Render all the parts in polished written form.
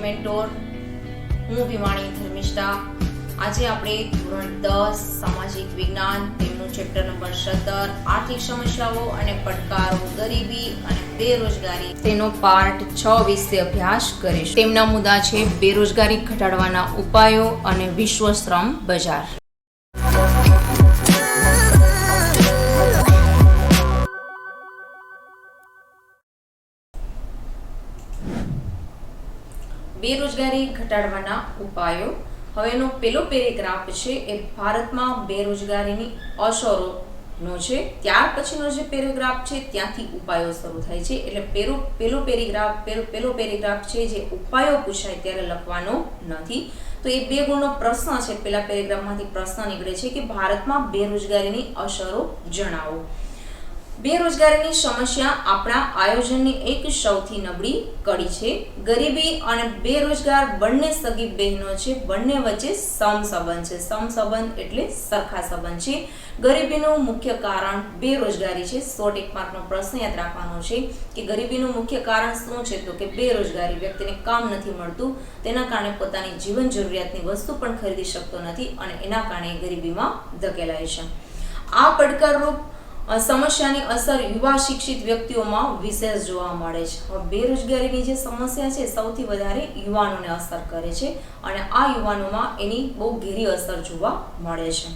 Mentor. હું વિવાણી ધર્મિષ્ઠા. આજે આપણે ધોરણ 10 સામાજિક વિજ્ઞાન તેમનું ચેપ્ટર નંબર 17 આર્થિક સમસ્યાઓ અને પડકારો, ગરીબી અને બેરોજગારી તેનો પાર્ટ 6 વિશે અભ્યાસ કરીશું. તેમના મુદ્દા છે બેરોજગારી ઘટાડવાના ઉપાયો અને વિશ્વ શ્રમ બજાર. બેરોજગારી ઘટાડવાના ઉપાયો. હવે એનો પેલો પેરેગ્રાફ છે એ ભારતમાં બેરોજગારીની અસરોનો છે. ત્યાર પછીનો જે પેરેગ્રાફ છે ત્યાંથી ઉપાયો શરૂ થાય છે. એટલે પેલો પેરેગ્રાફ છે જે ઉપાયો પૂછાય ત્યારે લખવાનો નથી. તો એ 2 ગુણનો પ્રશ્ન છે. પેલા પેરેગ્રાફમાંથી પ્રશ્ન નીકળે છે કે ભારતમાં બેરોજગારીની અસરો જણાવો. બેરોજગારીની સમસ્યા આપણા આયોજનની એક સૌથી નબળી કડી છે. ગરીબી અને બેરોજગાર બંને સગી બહેનો છે. બંને વચ્ચે સમસંબંધ છે. સમસંબંધ એટલે સરખા સંબંધ છે. ગરીબીનું મુખ્ય કારણ બેરોજગારી છે. 100 માર્કનો પ્રશ્ન યાદ રાખવાનો છે કે ગરીબીનું મુખ્ય કારણ શું છે, તો કે બેરોજગારી. વ્યક્તિને કામ નથી મળતું, તેના કારણે પોતાની જીવન જરૂરિયાતની વસ્તુ પણ ખરીદી શકતો નથી અને એના કારણે ગરીબીમાં ધકેલાય છે. આ પડકારરૂપ સમસ્યાની અસર યુવા શિક્ષિત વ્યક્તિઓમાં વિશેષ જોવા મળે છે. હવે બેરોજગારીની જે સમસ્યા છે સૌથી વધારે યુવાનોને અસર કરે છે અને આ યુવાનોમાં એની બહુ ઘેરી અસર જોવા મળે છે.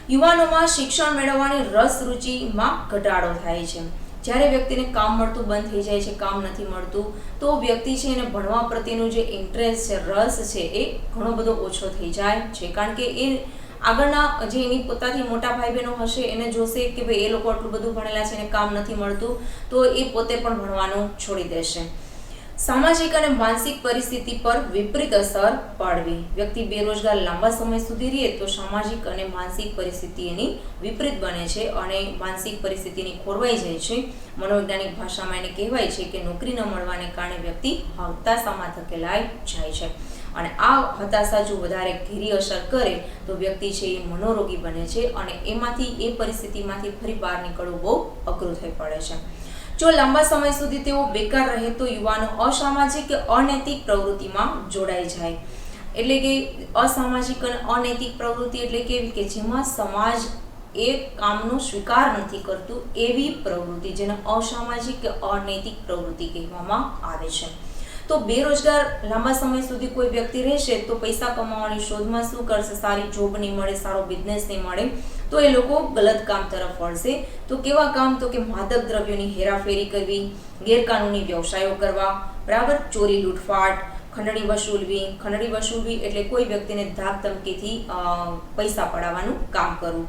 યુવાનોમાં શિક્ષણ મેળવવાની રસ રુચિમાં ઘટાડો થાય છે. જ્યારે વ્યક્તિને કામ મળતું બંધ થઈ જાય છે, કામ નથી મળતું, તો વ્યક્તિ છે એને ભણવા પ્રત્યેનું જે ઇન્ટરેસ્ટ છે, રસ છે, એ ઘણો બધો ઓછો થઈ જાય છે. કારણ કે એ આગળના જે એની પોતાથી મોટા ભાઈ બહેનો હશે એને જોશે કે ભાઈ એ લોકો આટલું બધું ભણેલા છે અને કામ નથી મળતું, તો એ પોતે પણ ભણવાનું છોડી દેશે. સામાજિક અને માનસિક પરિસ્થિતિ પર વિપરીત અસર પાડવી. વ્યક્તિ બેરોજગાર લાંબા સમય સુધી રહે તો સામાજિક અને માનસિક પરિસ્થિતિ એની વિપરીત બને છે અને માનસિક પરિસ્થિતિની ખોરવાઈ જાય છે. મનોવૈજ્ઞાનિક ભાષામાં એને કહેવાય છે કે નોકરી ન મળવાને કારણે વ્યક્તિ હતાશામાં ધકેલાઈ જાય છે. અને આ હતાશા જો વધારે ઘેરી અસર કરે તો વ્યક્તિ છે એ મનોરોગી બને છે અને એ પરિસ્થિતિમાંથી ફરી બહાર નીકળવું બહુ અઘરું થઈ પડે છે. જો લાંબા સમય સુધી તેઓ બેકાર રહે તો યુવાનો અસામાજિક કે અનૈતિક પ્રવૃત્તિમાં જોડાઈ જાય. એટલે કે અસામાજિક અને અનૈતિક પ્રવૃત્તિ એટલે કેવી કે જેમાં સમાજ એ કામનો સ્વીકાર નથી કરતું એવી પ્રવૃત્તિ, જેને અસામાજિક કે અનૈતિક પ્રવૃત્તિ કહેવામાં આવે છે. તો બેરોજગાર લાંબા સમય સુધી કોઈ વ્યક્તિ રહેશે તો પૈસા કમાવાની શોધમાં શું કરશે? સારી જોબ નહીં મળે, સારો બિઝનેસ નહીં મળે, તો એ લોકો ગલત કામ તરફ વળશે. તો કેવા કામ? તો કે માદક દ્રવ્યોની હેરાફેરી કરવી, ગેરકાનૂની વ્યવસાયો કરવા, બરાબર, ચોરી લૂંટફાટ, ખંડણી વસૂલવી એટલે કોઈ વ્યક્તિને ધાક ધમકીથી પૈસા પડાવવાનું કામ કરવું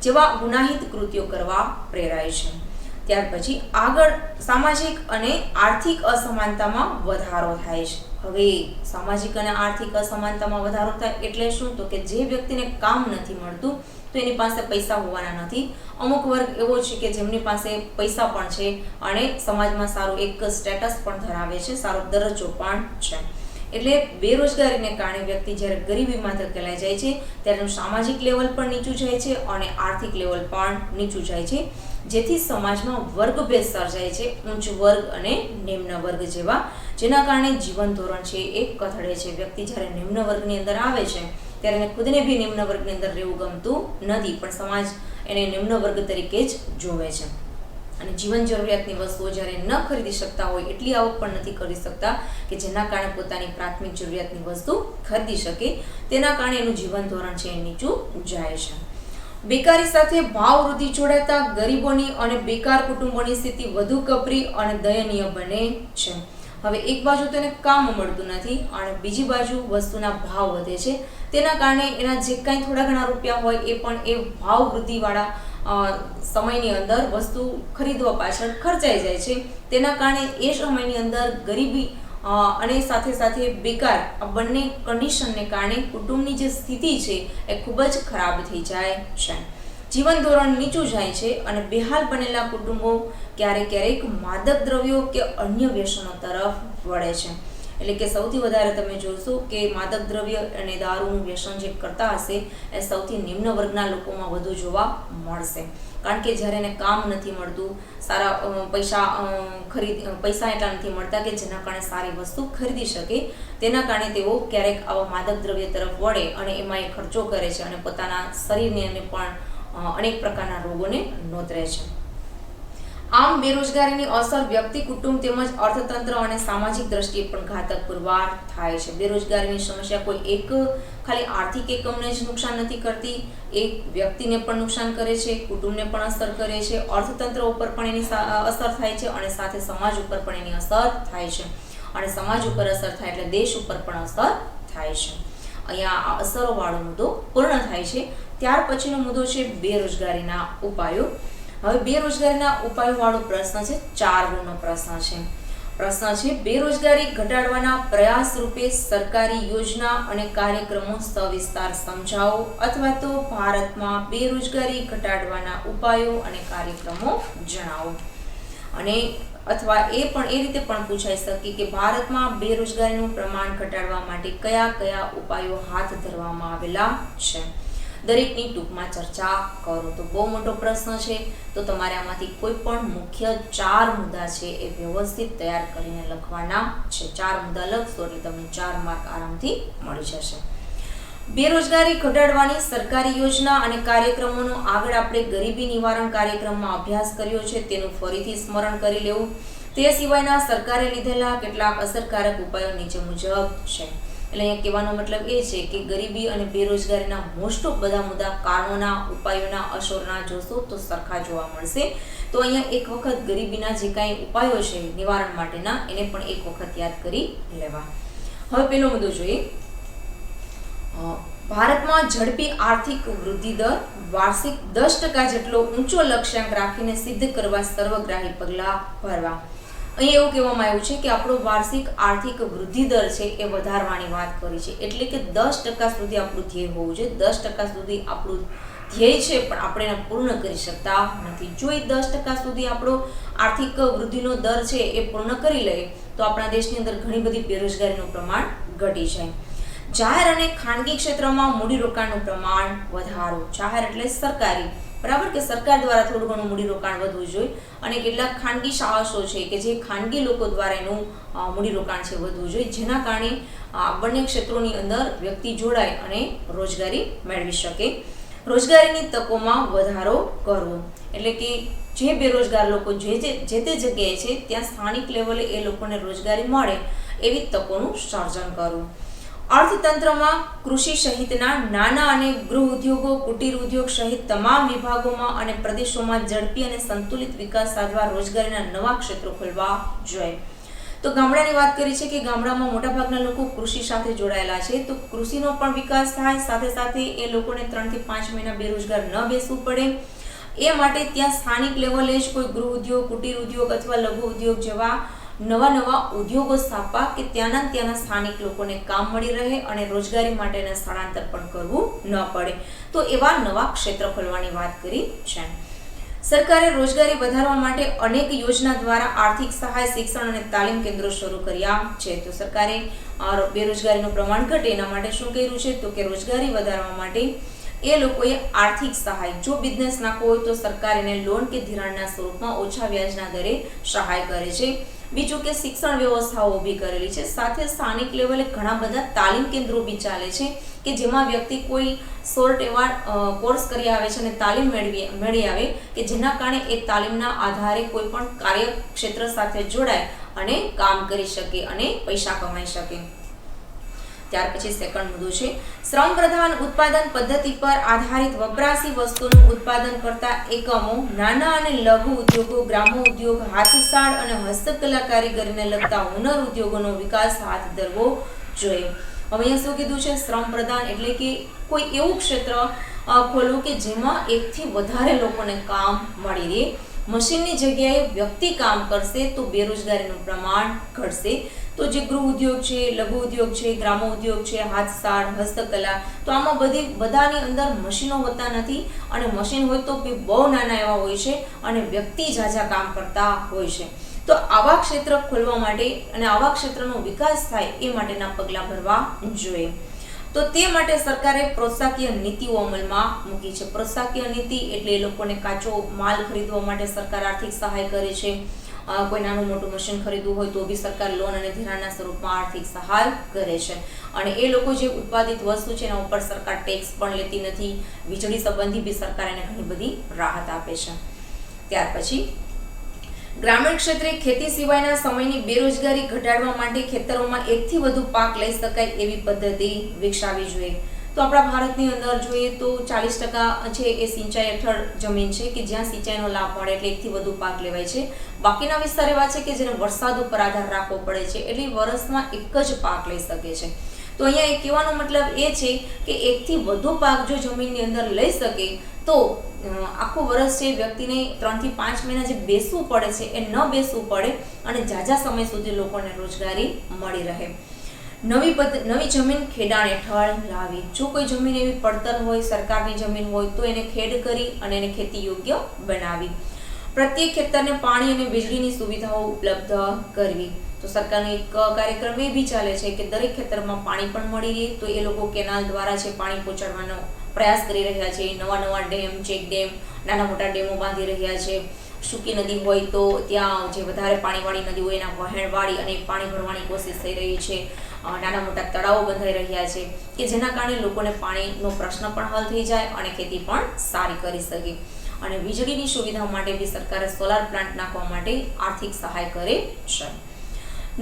જેવા ગુનાહિત કૃત્યો કરવા પ્રેરાય છે. ત્યાર પછી આગળ સામાજિક અને આર્થિક અસમાનતામાં વધારો થાય છે. હવે સામાજિક અને આર્થિક અસમાનતામાં વધારો થાય એટલે શું? તો કે જે વ્યક્તિને કામ નથી મળતું તો એની પાસે પૈસા હોવાના નથી. અમુક વર્ગ એવો છે કે જેમની પાસે પૈસા પણ છે અને સમાજમાં સારું એક સ્ટેટસ પણ ધરાવે છે, સારો દરજ્જો પણ છે. એટલે બેરોજગારીને કારણે વ્યક્તિ જ્યારે ગરીબીમાં ધકેલાઈ જાય છે ત્યારે એનું સામાજિક લેવલ પણ નીચું જાય છે અને આર્થિક લેવલ પણ નીચું જાય છે, જેથી સમાજમાં વર્ગભેદ સર્જાય છે, ઉચ્ચ વર્ગ અને નિમ્ન વર્ગ જેવા, જેના કારણે જીવન ધોરણ છે એ કથળે છે. વ્યક્તિ જ્યારે નિમ્ન વર્ગની અંદર આવે છે ત્યારે એને ખુદને બી નિમ્ન વર્ગની અંદર રહેવું ગમતું નથી, પણ સમાજ એને નિમ્ન વર્ગ તરીકે જ જોવે છે. અને જીવન જરૂરિયાતની વસ્તુઓ જ્યારે ન ખરીદી શકતા હોય, એટલી આવક પણ નથી કરી શકતા કે જેના કારણે પોતાની પ્રાથમિક જરૂરિયાતની વસ્તુ ખરીદી શકે, તેના કારણે એનું જીવન ધોરણ છે એ નીચું જાય છે. બેકારી સાથે ભાવ વૃદ્ધિ જોડાતા ગરીબોની અને બેકાર કુટુંબોની સ્થિતિ વધુ કપરી અને દયનીય બને છે. હવે એક બાજુ તેને કામ મળતું નથી અને બીજી બાજુ વસ્તુના ભાવ વધે છે, તેના કારણે એના જે કાંઈ થોડા ઘણા રૂપિયા હોય એ પણ એ ભાવ વૃદ્ધિવાળા સમયની અંદર વસ્તુ ખરીદવા પાછળ ખર્ચાઈ જાય છે. તેના કારણે એ સમયની અંદર ગરીબી અને સાથે સાથે બેકાર આ બંને કન્ડિશનને કારણે કુટુંબની જે સ્થિતિ છે એ ખૂબ જ ખરાબ થઈ જાય છે. જીવન ધોરણ નીચું જાય છે અને બેહાલ બનેલા કુટુંબો ક્યારેક માદક દ્રવ્યો કે અન્ય વ્યસનો તરફ વળે છે. એટલે કે સૌથી વધારે તમે જોશો કે માદક દ્રવ્ય અને દારૂનું વ્યસન જે કરતા હશે એ સૌથી નિમ્ન વર્ગના લોકોમાં વધુ જોવા મળશે, કારણ કે જ્યારે એને કામ નથી મળતું, સારા પૈસા એટલા નથી મળતા કે જેના કારણે સારી વસ્તુ ખરીદી શકે, તેના કારણે તેઓ ક્યારેક આવા માદક દ્રવ્ય તરફ વળે અને એમાં એ ખર્ચો કરે છે અને પોતાના શરીરને પણ અનેક પ્રકારના રોગોને નોતરે છે. આમ બેરોજગારીની અસર વ્યક્તિ, કુટુંબ તેમજ અર્થતંત્ર અને સામાજિક દ્રષ્ટિએ પણ ઘાતક પુરવાર થાય છે. બેરોજગારીની સમસ્યા કોઈ એક ખાલી આર્થિક એકમને જ નુકસાન નથી કરતી, એક વ્યક્તિને પણ નુકસાન કરે છે, કુટુંબને પણ અસર કરે છે, અર્થતંત્ર ઉપર પણ એની અસર થાય છે અને સાથે સમાજ ઉપર પણ એની અસર થાય છે. અને સમાજ ઉપર અસર થાય એટલે દેશ ઉપર પણ અસર થાય છે. અહીંયા આ અસરોવાળો મુદ્દો પૂર્ણ થાય છે. ત્યાર પછીનો મુદ્દો છે બેરોજગારીના ઉપાયો. હવે બેરોજગારીના ઉપાયો વાળો પ્રશ્ન છે, 4 ગુણનો પ્રશ્ન છે. પ્રશ્ન છે, બેરોજગારી ઘટાડવાના પ્રયાસ રૂપે સરકારી યોજના અને કાર્યક્રમો સવિસ્તાર સમજાવો, અથવા તો ભારતમાં બેરોજગારી ઘટાડવાના ઉપાયો અને કાર્યક્રમો જણાવો. અને અથવા એ રીતે પણ પૂછાઈ શકે કે ભારતમાં બેરોજગારીનું પ્રમાણ ઘટાડવા માટે કયા કયા ઉપાયો હાથ ધરવામાં આવેલા છે. દરેકની ટૂંકમાં ચર્ચા કરો. તો બહુ મોટો પ્રશ્ન છે, તો તમારે આમાંથી કોઈ પણ મુખ્ય 4 મુદ્દા છે એ વ્યવસ્થિત તૈયાર કરીને લખવાના છે. 4 મુદ્દા લખશો એટલે તમને 4 માર્ક આરામથી મળી જશે. બેરોજગારી ઘટાડવાની સરકારી યોજના અને કાર્યક્રમોનો આગળ આપણે ગરીબી નિવારણ કાર્યક્રમમાં અભ્યાસ કર્યો છે, તેનું ફરીથી સ્મરણ કરી લેવું. તે સિવાયના સરકારે લીધેલા કેટલાક અસરકારક ઉપાયો નીચે મુજબ છે. એટલે અહીંયા કહેવાનો મતલબ એ છે કે ગરીબી અને બેરોજગારીના મોસ્ટ ઓફ બધા મુદ્દા, કારણોના, ઉપાયોના, અસરના જોશો તો સરખા જોવા મળશે. તો અહીંયા એક વખત ગરીબીના જે કાંઈ ઉપાયો છે નિવારણ માટેના, એને પણ એક વખત યાદ કરી લેવા. હવે પહેલો મુદ્દો જોઈએ. ભારતમાં ઝડપી આર્થિક વૃદ્ધિ દર વાર્ષિક 10% જેટલો ઊંચો લક્ષ્યાંક રાખીને સિદ્ધ કરવા સર્વગ્રાહી પગલાં ભરવા. અહીં એવું કહેવામાં આવ્યું છે કે આપણો વાર્ષિક આર્થિક વૃદ્ધિ દર છે એ વધારવાની વાત કરી છે, એટલે કે 10% સુધી આપણું ધ્યેય હોવું જોઈએ. 10% સુધી આપણું ધ્યેય છે પણ આપણે એને પૂર્ણ કરી શકતા નથી. જો એ 10% સુધી આપણો આર્થિક વૃદ્ધિનો દર છે એ પૂર્ણ કરી લઈએ તો આપણા દેશની અંદર ઘણી બધી બેરોજગારીનું પ્રમાણ ઘટી જાય. જાહેર અને ખાનગી ક્ષેત્રમાં મૂડીરોકાણનું પ્રમાણ વધારો. જાહેર એટલે સરકારી, બરાબર, કે સરકાર દ્વારા થોડું ઘણું મૂડીરોકાણ વધવું જોઈએ, અને કેટલાક ખાનગી સાહસો છે કે જે ખાનગી લોકો દ્વારા એનું મૂડીરોકાણ છે વધવું જોઈએ, જેના કારણે બંને ક્ષેત્રોની અંદર વ્યક્તિ જોડાય અને રોજગારી મેળવી શકે. રોજગારીની તકોમાં વધારો કરવો, એટલે કે જે બેરોજગાર લોકો જે તે જગ્યાએ છે ત્યાં સ્થાનિક લેવલે એ લોકોને રોજગારી મળે એવી તકોનું સર્જન કરવું. અર્થતંત્રમાં કૃષિ સહિતના નાના અને ગૃહ ઉદ્યોગો, કુટીર ઉદ્યોગ સહિત તમામ વિભાગોમાં અને પ્રદેશોમાં ઝડપી અને સંતુલિત વિકાસ સાધવા રોજગારીના નવા ક્ષેત્રો ખોલવા જોઈએ. તો ગામડાની વાત કરી છે કે ગામડામાં મોટાભાગના લોકો કૃષિ સાથે જોડાયેલા છે, તો કૃષિનો પણ વિકાસ થાય, સાથે સાથે એ લોકોને 3 થી 5 મહિના બેરોજગાર ન બેસવું પડે. એ માટે ત્યાં સ્થાનિક લેવલે જ કોઈ ગૃહ ઉદ્યોગ, કુટીર ઉદ્યોગ અથવા લઘુ ઉદ્યોગ જેવા નવા ઉદ્યોગો સ્થાપવા કે ત્યાંના સ્થાનિક લોકોને કામ મળી રહે અને રોજગારી માટેના સ્થળાંતર પણ કરવું ન પડે. તો એવા નવા ક્ષેત્ર ખોલવાની વાત કરી છે. સરકારે રોજગારી વધારવા માટે અનેક યોજના દ્વારા આર્થિક સહાય, શિક્ષણ અને તાલીમ કેન્દ્રો શરૂ કર્યા છે. તો સરકારે બેરોજગારીનું પ્રમાણ ઘટે એના માટે શું કર્યું છે, તો કે રોજગારી વધારવા માટે એ લોકોએ આર્થિક સહાય, જો બિઝનેસ નાખવો હોય તો સરકાર એને લોન કે ધિરાણના સ્વરૂપમાં ઓછા વ્યાજના દરે સહાય કરે છે. બીજું કે શિક્ષણ વ્યવસ્થાઓ ઊભી કરેલી છે. સાથે સ્થાનિક લેવલે ઘણા બધા તાલીમ કેન્દ્રો બી ચાલે છે કે જેમાં વ્યક્તિ કોઈ શોર્ટ એવા કોર્સ કરી આવે છે અને તાલીમ મેળવી આવે કે જેના કારણે એ તાલીમના આધારે કોઈ પણ કાર્યક્ષેત્ર સાથે જોડાય અને કામ કરી શકે અને પૈસા કમાઈ શકે. ત્યાર પછી સેકન્ડ મુદ્દો છે, શ્રમ પ્રધાન ઉત્પાદન પદ્ધતિ પર આધારિત વપરાશી વસ્તુનું ઉત્પાદન કરતા એકમો, નાના અને લઘુ ઉદ્યોગો, ગ્રામો ઉદ્યોગ, હાથસાળ અને હસ્તકલા કારીગરીને લગતા હુનર ઉદ્યોગોનો વિકાસ હાથ ધરવો જોઈએ. હવે અહીંયા શું કીધું છે, શ્રમ પ્રધાન એટલે કે કોઈ એવું ક્ષેત્ર ખોલવું કે જેમાં એકથી વધારે લોકોને કામ મળી રહે. મશીનની જગ્યાએ વ્યક્તિ કામ કરશે તો બેરોજગારીનું પ્રમાણ ઘટશે. તો જે ગૃહ ઉદ્યોગ છે, લઘુ ઉદ્યોગ છે, ગ્રામો ઉદ્યોગ છે, હાથસાળ, હસ્તકલા, તો આમાં બધાની અંદર મશીનો હોતા નથી અને મશીન હોય તો બહુ નાના એવા હોય છે અને વ્યક્તિ ઝાઝા કામ કરતા હોય છે. તો આવા ક્ષેત્ર ખોલવા માટે અને આવા ક્ષેત્રનો વિકાસ થાય એ માટેના પગલાં ભરવા જોઈએ. તો તે માટે સરકારે પ્રોત્સાહકીય નીતિઓ અમલમાં મૂકી છે. પ્રોત્સાહકીય નીતિ એટલે એ લોકોને કાચો માલ ખરીદવા માટે સરકાર આર્થિક સહાય કરે છે. કોઈ નાનું મોટું મશીન ખરીદવું હોય તો બી સરકાર લોન અને ધિરાણના સ્વરૂપમાં આર્થિક સહાય કરે છે. અને એ લોકો જે ઉત્પાદિત વસ્તુ છે એના ઉપર સરકાર ટેક્સ પણ લેતી નથી. વીજળી સંબંધી બી સરકાર એને ઘણી બધી રાહત આપે છે. ત્યાર પછી ગ્રામીણ ક્ષેત્રે ખેતી સિવાયના સમયની બેરોજગારી ઘટાડવા માટે ખેતરોમાં એકથી વધુ પાક લઈ શકાય એવી પદ્ધતિ વિકસાવવી જોઈએ. તો આપણા ભારતની અંદર જોઈએ તો 40% છે એ સિંચાઈ હેઠળ જમીન છે કે જ્યાં સિંચાઈનો લાભ મળે એટલે એકથી વધુ પાક લેવાય છે. બાકીના વિસ્તાર એવા છે કે જેને વરસાદ ઉપર આધાર રાખવો પડે છે એટલે વર્ષમાં એક જ પાક લઈ શકે છે. તો અહીંયા એ કહેવાનો મતલબ એ છે કે એકથી વધુ પાક જો જમીનની અંદર લઈ શકે તો આખું વર્ષ છે વ્યક્તિને 3 થી 5 મહિના જે બેસવું પડે છે એ ન બેસવું પડે અને ઝાઝા સમય સુધી લોકોને રોજગારી મળી રહે. નવી જમીન ખેડાણ હેઠળ લાવી. જો કોઈ જમીન એવી પડતર હોય, સરકારની જમીન હોય તો એને ખેડ કરી અને એને ખેતી યોગ્ય બનાવી. પ્રત્યેક ખેતરને પાણી અને વીજળીની સુવિધાઓ ઉપલબ્ધ કરવી. તો સરકારનો એક કાર્યક્રમ એ બી ચાલે છે કે દરેક ખેતરમાં પાણી પણ મળી રહે તો એ લોકો કેનાલ દ્વારા છે પાણી પહોંચાડવાનો પ્રયાસ કરી રહ્યા છે. નવા ડેમ, ચેક ડેમ, નાના મોટા ડેમો બાંધી રહ્યા છે. સૂકી નદી હોય તો ત્યાં જે વધારે પાણીવાળી નદી હોય એના વહેણવાળી અને પાણી ભરવાની કોશિશ થઈ રહી છે. નાના મોટા તળાવો બંધાઈ રહ્યા છે કે જેના કારણે લોકોને પાણીનો પ્રશ્ન પણ હલ થઈ જાય અને ખેતી પણ સારી કરી શકે. અને વીજળીની સુવિધા માટે બી સરકારે સોલાર પ્લાન્ટ નાખવા માટે આર્થિક સહાય કરે છે.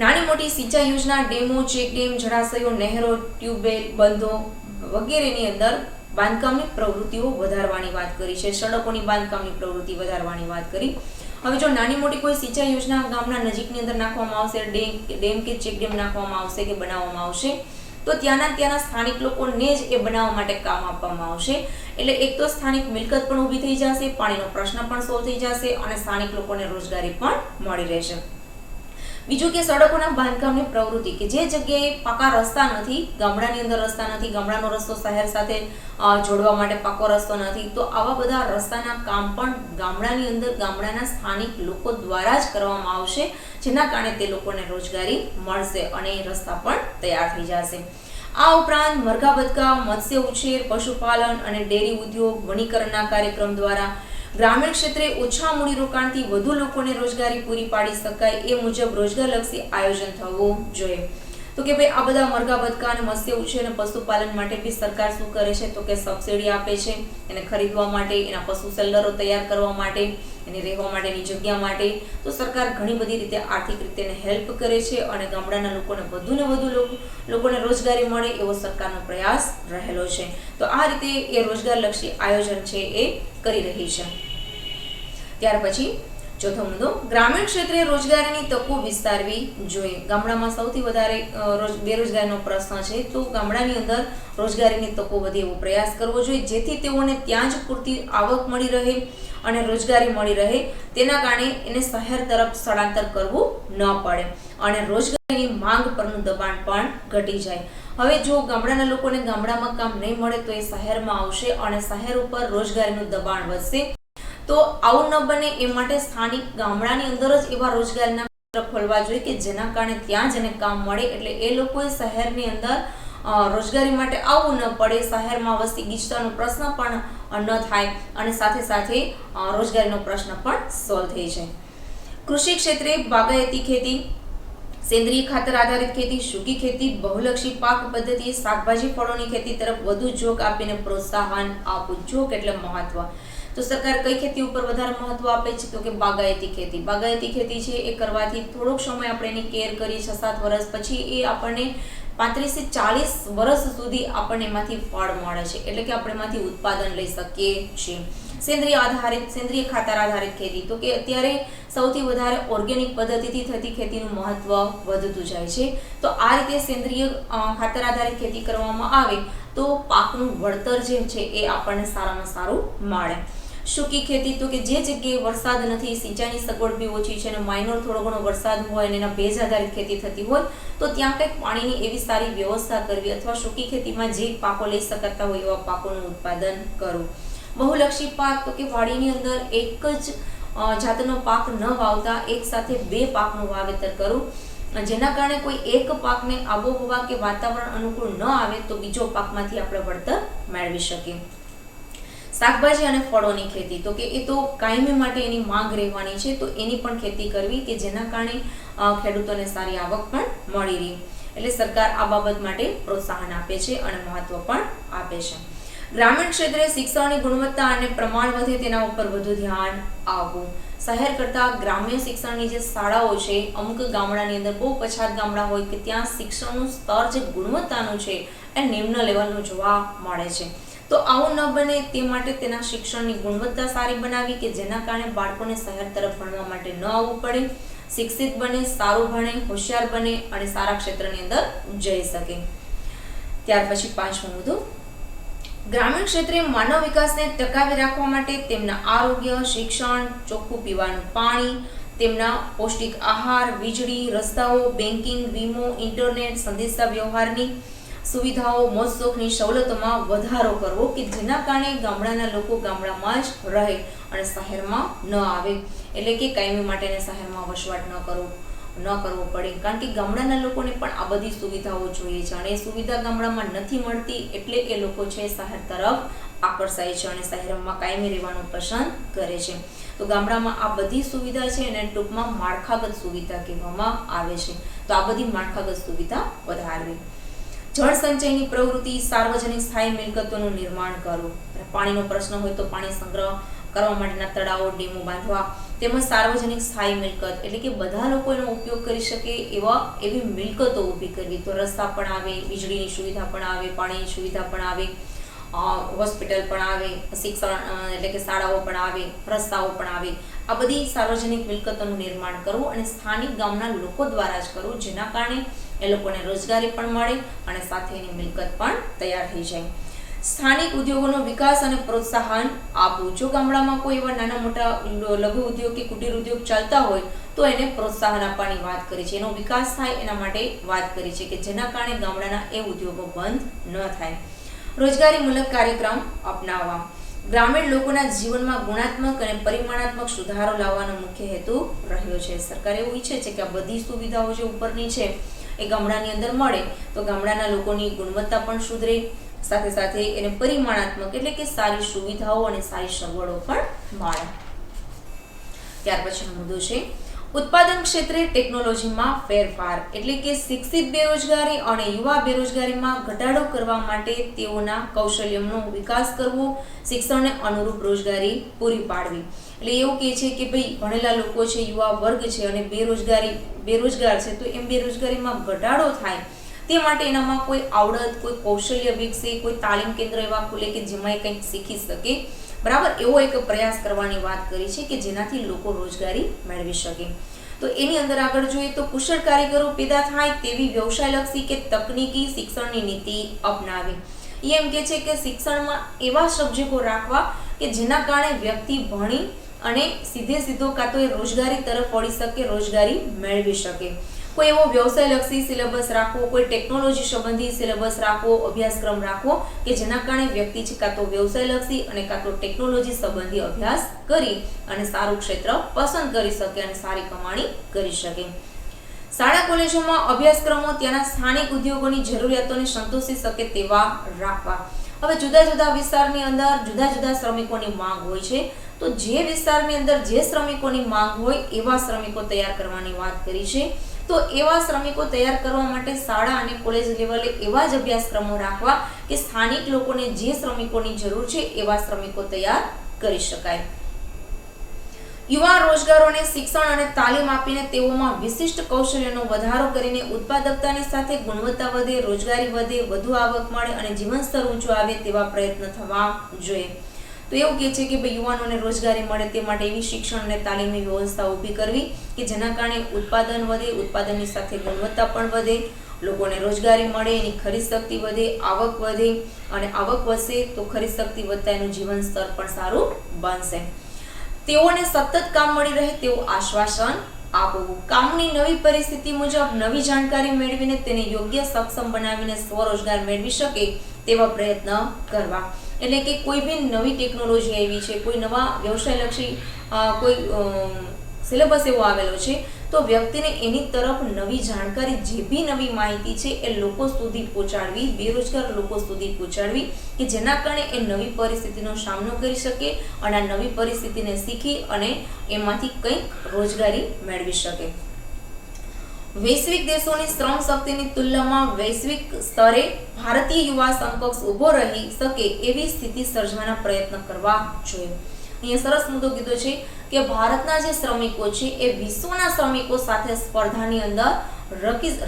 નાની મોટી સિંચાઈ યોજના, ડેમો, ચેક ડેમ, જળાશયો, નહેરો, ટ્યુબવેલ, બંધો વગેરેની અંદર બાંધકામની પ્રવૃત્તિઓ વધારવાની વાત કરી છે. સડકોની બાંધકામની પ્રવૃત્તિ વધારવાની વાત કરી. હવે જો નાની મોટી કોઈ સિંચાઈ યોજના ગામના નજીકની અંદર નાખવામાં આવશે, ડેમ કે ચેક ડેમ નાખવામાં આવશે કે બનાવવામાં આવશે તો ત્યાંના સ્થાનિક લોકોને જ એ બનાવવા માટે કામ આપવામાં આવશે. એટલે એક તો સ્થાનિક મિલકત પણ ઊભી થઈ જશે, પાણીનો પ્રશ્ન પણ સોલ્વ થઈ જશે અને સ્થાનિક લોકોને રોજગારી પણ મળી રહેશે. બીજું કે સડકોના બાંધકામની પ્રવૃત્તિ કે જે જગ્યાએ પાકા રસ્તા નથી, ગામડાની અંદર રસ્તા નથી, ગામડાનો રસ્તો શહેર સાથે જોડવા માટે પાકો રસ્તો નથી, તો આવા બધા રસ્તાના કામ પણ ગામડાની અંદર ગામડાના સ્થાનિક લોકો દ્વારા જ કરવામાં આવશે જેના કારણે તે લોકોને રોજગારી મળશે અને રસ્તા પણ તૈયાર થઈ જશે. આ ઉપરાંત મરઘા બતકા, મત્સ્ય ઉછેર, પશુપાલન અને ડેરી ઉદ્યોગ, વનીકરણના કાર્યક્રમ દ્વારા ગ્રામીણ ક્ષેત્રે ઓછા મૂડીરોકાણથી વધુ લોકોને રોજગારી પૂરી પાડી શકાય એ મુજબ રોજગારલક્ષી આયોજન થવું જોઈએ. તો કે ભાઈ આ બધા મરઘા બતકા અને મત્સ્ય ઉછેર અને પશુપાલન માટે બી સરકાર શું કરે છે તો કે સબસિડી આપે છે એને ખરીદવા માટે, એના પશુ શેલ્ટરો તૈયાર કરવા માટે, એને રહેવા માટેની જગ્યા માટે. તો સરકાર ઘણી બધી રીતે આર્થિક રીતે એને હેલ્પ કરે છે અને ગામડાના લોકોને વધુને વધુ લોકોને રોજગારી મળે એવો સરકારનો પ્રયાસ રહેલો છે. તો આ રીતે એ રોજગારલક્ષી આયોજન છે એ કરી રહી છે. ત્યાર પછી ચોથો મુદ્દો, ગ્રામીણ ક્ષેત્રે રોજગારીની તકો વિસ્તારવી જોઈએ. ગામડામાં સૌથી વધારે બેરોજગારીનો પ્રશ્ન છે તો ગામડાની અંદર રોજગારીની તકો વધે એવો પ્રયાસ કરવો જોઈએ જેથી તેઓને ત્યાં જ પૂરતી આવક મળી રહે અને રોજગારી મળી રહે. તેના કારણે એને શહેર તરફ સ્થળાંતર કરવું ન પડે અને રોજગારીની માંગ પરનું દબાણ પણ ઘટી જાય. હવે જો ગામડાના લોકોને ગામડામાં કામ નહીં મળે તો એ શહેરમાં આવશે અને શહેર ઉપર રોજગારીનું દબાણ વધશે. તો આવું ન બને એ માટે સ્થાનિક ગામડાની અંદર જ એવા રોજગારીના ક્ષેત્ર ખોલવા જોઈએ કે જેના કારણે ત્યાં જ એને કામ મળે એટલે એ લોકોએ શહેરની અંદર રોજગારી માટે આવવું ન પડે, શહેરમાં વસ્તી ગીચતાનો પ્રશ્ન પણ ન થાય અને સાથે સાથે રોજગારીનો પ્રશ્ન પણ સોલ્વ થઈ જાય. કૃષિ ક્ષેત્રે બાગાયતી ખેતી, સેન્દ્રીય ખાતર આધારિત ખેતી, સૂકી ખેતી, બહુલક્ષી પાક પદ્ધતિ, શાકભાજી ફળોની ખેતી તરફ વધુ ઝોક આપીને પ્રોત્સાહન આપવું. ઝોક એટલે મહત્વ. તો સરકાર કઈ ખેતી ઉપર વધારે મહત્વ આપે છે તો કે બાગાયતી ખેતી. બાગાયતી ખેતી છે એ કરવાથી થોડોક સમય આપણે એની કેર કરી 6-7 વર્ષ પછી એ આપણને 35 થી 40 વર્ષ સુધી આપણને એમાંથી ફળ મળે છે એટલે કે આપણે એમાંથી ઉત્પાદન લઈ શકીએ છીએ. સેન્દ્રીય ખાતર આધારિત ખેતી તો કે અત્યારે સૌથી વધારે ઓર્ગેનિક પદ્ધતિથી થતી ખેતીનું મહત્વ વધતું જાય છે. તો આ રીતે સેન્દ્રીય ખાતર આધારિત ખેતી કરવામાં આવે તો પાકનું વળતર જે છે એ આપણને સારામાં સારું મળે. સૂકી ખેતી તો કે જે જગ્યાએ વરસાદ નથી, સિંચાઈની સગવડ બી ઓછી છે અને માઇનોર થોડો ઘણો વરસાદ હોય અને એના ભેજ આધારિત ખેતી થતી હોય તો ત્યાં કંઈક પાણીની એવી સારી વ્યવસ્થા કરવી અથવા સૂકી ખેતીમાં જે પાકો લઈ શકાતા હોય એવા પાકોનું ઉત્પાદન કરવું. બહુલક્ષી પાક તો કે વાડીની અંદર એક જ જાતનો પાક ન વાવતા એક સાથે 2 પાકનું વાવેતર કરવું, જેના કારણે કોઈ એક પાકને આબોહવા કે વાતાવરણ અનુકૂળ ન આવે તો બીજો પાકમાંથી આપણે વળતર મેળવી શકીએ. શાકભાજી અને ફળોની ખેતી, તો કે એ તો કાયમી માટે એની માંગ રહેવાની છે, તો એની પણ ખેતી કરવી કે જેના કારણે ખેડૂતોને સારી આવક પણ મળી રહે. એટલે સરકાર આ બાબત માટે પ્રોત્સાહન આપે છે અને મહત્વ પણ આપે છે. ગ્રામીણ ક્ષેત્રે શિક્ષણની ગુણવત્તા અને પ્રમાણ વધે તેના ઉપર વધુ ધ્યાન આપવું. શહેર કરતા ગ્રામ્ય શિક્ષણની જે શાળાઓ છે, અમુક ગામડાની અંદર બહુ પછાત ગામડા હોય કે ત્યાં શિક્ષણનું સ્તર જે ગુણવત્તાનું છે એ નિમ્ન લેવલનું જોવા મળે છે. તો આવું ન બને તે માટે તેના શિક્ષણની ગુણવત્તા સારી બનાવી કે જેના કારણે બાળકોને શહેર તરફ ભણવા માટે ન આવવું પડે, શિક્ષિત બને, સારું ભણે, હોશિયાર બને અને સારા ક્ષેત્રની અંદર જઈ શકે. ત્યાર પછી 5મો મુદ્દો, ગ્રામીણ ક્ષેત્રે માનવ વિકાસને ટકાવી રાખવા માટે તેમના આરોગ્ય, શિક્ષણ, ચોખ્ખું પીવાનું પાણી, તેમના પૌષ્ટિક આહાર, વીજળી, રસ્તાઓ, બેન્કિંગ, વીમો, ઇન્ટરનેટ, સંદેશા વ્યવહારની સુવિધાઓ, મોજશોખની સવલતોમાં વધારો કરવો કે જેના કારણે ગામડાના લોકો ગામડામાં જ રહે અને શહેરમાં ન આવે. એટલે કે કાયમી માટે શહેરમાં વસવાટ ન કરવો પડે, કારણ કે ગામડાના લોકોને પણ આ બધી સુવિધાઓ જોઈએ છે અને એ સુવિધા ગામડામાં નથી મળતી, એટલે એ લોકો છે શહેર તરફ આકર્ષાય છે અને શહેરમાં કાયમી રહેવાનું પસંદ કરે છે. તો ગામડામાં આ બધી સુવિધા છે અને ટૂંકમાં માળખાગત સુવિધા કહેવામાં આવે છે. તો આ બધી માળખાગત સુવિધા વધારવી. જળ સંચયની પ્રવૃત્તિ, સાર્વજનિક સ્થાયી મિલકતોનું નિર્માણ કરવું. પાણીનો પ્રશ્ન હોય તો પાણી સંગ્રહ કરવા માટેના તળાવો, ડેમો બાંધવા, તેમજ સાર્વજનિક સ્થાયી મિલકત એટલે કે બધા લોકો એનો ઉપયોગ કરી શકે એવી મિલકતો ઊભી કરવી. તો રસ્તા પણ આવે, વીજળીની સુવિધા પણ આવે, પાણીની સુવિધા પણ આવે, હોસ્પિટલ પણ આવે, શિક્ષણ એટલે કે શાળાઓ પણ આવે, રસ્તાઓ પણ આવે. આ બધી સાર્વજનિક મિલકતોનું નિર્માણ કરવું અને સ્થાનિક ગામના લોકો દ્વારા જ કરવું, જેના કારણે એ લોકોને રોજગારી પણ મળે અને સાથે એની મિલકત પણ તૈયાર થઈ જાય. સ્થાનિક ઉદ્યોગોનો વિકાસ અને પ્રોત્સાહન આપવું. જો ગામડામાં કોઈ એવા નાના મોટા લઘુ ઉદ્યોગ કે કુટીર ઉદ્યોગ ચાલતા હોય તો એને પ્રોત્સાહન આપવાની વાત કરી છે, એનો વિકાસ થાય એના માટે વાત કરી છે કે જેના કારણે ગામડાના એ ઉદ્યોગો બંધ ન થાય. રોજગારીમૂલક કાર્યક્રમ અપનાવવા. ગ્રામીણ લોકોના જીવનમાં ગુણાત્મક અને પરિમાણાત્મક સુધારો લાવવાનો મુખ્ય હેતુ રહ્યો છે. સરકાર એવું ઈચ્છે છે કે આ બધી સુવિધાઓ જે ઉપરની છે એ ગામડાની અંદર મળે તો ગામડાના લોકોની ગુણવત્તા પણ સુધરે, સાથે સાથે એને પરિમાણાત્મક એટલે કે સારી સુવિધાઓ અને સારી સગવડો પણ મળે. ત્યાર પછીનો મુદ્દો છે ઉત્પાદન ક્ષેત્રે ટેકનોલોજીમાં ફેરફાર, એટલે કે શિક્ષિત બેરોજગારી અને યુવા બેરોજગારીમાં ઘટાડો કરવા માટે તેઓના કૌશલ્યનો વિકાસ કરવો, શિક્ષણને અનુરૂપ રોજગારી પૂરી પાડવી. એટલે એવું કહે છે કે ભાઈ ભણેલા લોકો છે, યુવા વર્ગ છે અને બેરોજગાર છે, તો એમ બેરોજગારીમાં ઘટાડો થાય તે માટે એનામાં કોઈ આવડત, કોઈ કૌશલ્ય વિકસે, કોઈ તાલીમ કેન્દ્ર એવા ખુલે કે જેમાં એ કંઈક શીખી શકે, બરાબર, એવો એક પ્રયાસ કરવાની વાત કરી છે કે જેનાથી લોકો રોજગારી મેળવી શકે. તો એની અંદર આગળ જોઈએ તો કુશળ કારીગરો પેદા થાય તેવી વ્યવસાયલક્ષી કે તકનીકી શિક્ષણની નીતિ અપનાવી. એમ કે છે કે શિક્ષણમાં એવા સબ્જેક્ટો રાખવા કે જેના કારણે વ્યક્તિ ભણી અને સીધો કાં તો એ રોજગારી તરફ વળી શકે, રોજગારી મેળવી શકે. કોઈ એવો વ્યવસાયલક્ષી સિલેબસ રાખવો, કોઈ ટેકનોલોજી સંબંધી સિલેબસ રાખવો, અભ્યાસક્રમ રાખવો કે જેના કારણે વ્યક્તિ છે કાં તો વ્યવસાયલક્ષી અને કાં તો ટેકનોલોજી સંબંધી અભ્યાસ કરી અને સારું ક્ષેત્ર પસંદ કરી શકે અને સારી કમાણી કરી શકે. શાળા કોલેજોમાં અભ્યાસક્રમો ત્યાંના સ્થાનિક ઉદ્યોગોની જરૂરિયાતોને સંતોષી શકે તેવા રાખવા. હવે જુદા જુદા વિસ્તારની અંદર જુદા જુદા શ્રમિકોની માંગ હોય છે, તો જે વિસ્તારની અંદર જે શ્રમિકોની માંગ હોય એવા શ્રમિકો તૈયાર કરવાની વાત કરી છે. તો એવા શ્રમિકો તૈયાર કરવા માટે શાળા અને કોલેજ લેવલે એવા જ અભ્યાસક્રમો રાખવા કે સ્થાનિક લોકોને જે શ્રમિકોની જરૂર છે એવા શ્રમિકો તૈયાર કરી શકાય. યુવા રોજગારોને શિક્ષણ અને તાલીમ આપીને તેઓમાં વિશિષ્ટ કૌશલ્યનો વધારો કરીને ઉત્પાદકતાની સાથે ગુણવત્તા વધે, રોજગારી વધે, વધુ આવક મળે અને જીવન સ્તર ઊંચું આવે તેવા પ્રયત્ન થવા જોઈએ. તો એવું કહે છે કે ભાઈ યુવાનોને રોજગારી મળે તે માટે એવી શિક્ષણ અને તાલીમની વ્યવસ્થા ઊભી કરવી કે જેના કારણે ઉત્પાદન વધે, ઉત્પાદનની સાથે ગુણવત્તા પણ વધે, લોકોને રોજગારી મળે, એની ખરીદ શક્તિ વધે, આવક વધે અને આવક વધશે તો ખરીદ શક્તિ વધતા એનું જીવન સ્તર પણ સારું બનશે. તેઓને સતત કામ મળી રહે તેવું આશ્વાસન આપવું. કામની નવી પરિસ્થિતિ મુજબ નવી જાણકારી મેળવીને તેને યોગ્ય સક્ષમ બનાવીને સ્વરોજગાર મેળવી શકે તેવા પ્રયત્ન કરવા. એટલે કે કોઈ બી નવી ટેકનોલોજી આવી છે, કોઈ નવા વ્યવસાયલક્ષી કોઈ સિલેબસ એવો આવેલો છે, તો વ્યક્તિને એની તરફ નવી જાણકારી, જે બી નવી માહિતી છે એ લોકો સુધી પહોંચાડવી, બેરોજગાર લોકો સુધી પહોંચાડવી, કે જેના કારણે એ નવી પરિસ્થિતિનો સામનો કરી શકે અને આ નવી પરિસ્થિતિને શીખી અને એમાંથી કંઈક રોજગારી મેળવી શકે. વૈશ્વિક દેશોની શ્રમ શક્તિની તુલનામાં વૈશ્વિક સ્તરે ભારતીય યુવા સમકક્ષ ઊભો રહી શકે એવી સ્થિતિ સર્જવાના પ્રયત્ન કરવા જોઈએ. અહીંયા સરસ મુદ્દો કીધો છે કે ભારતના જે શ્રમિકો છે એ વિશ્વના શ્રમિકો સાથે સ્પર્ધાની અંદર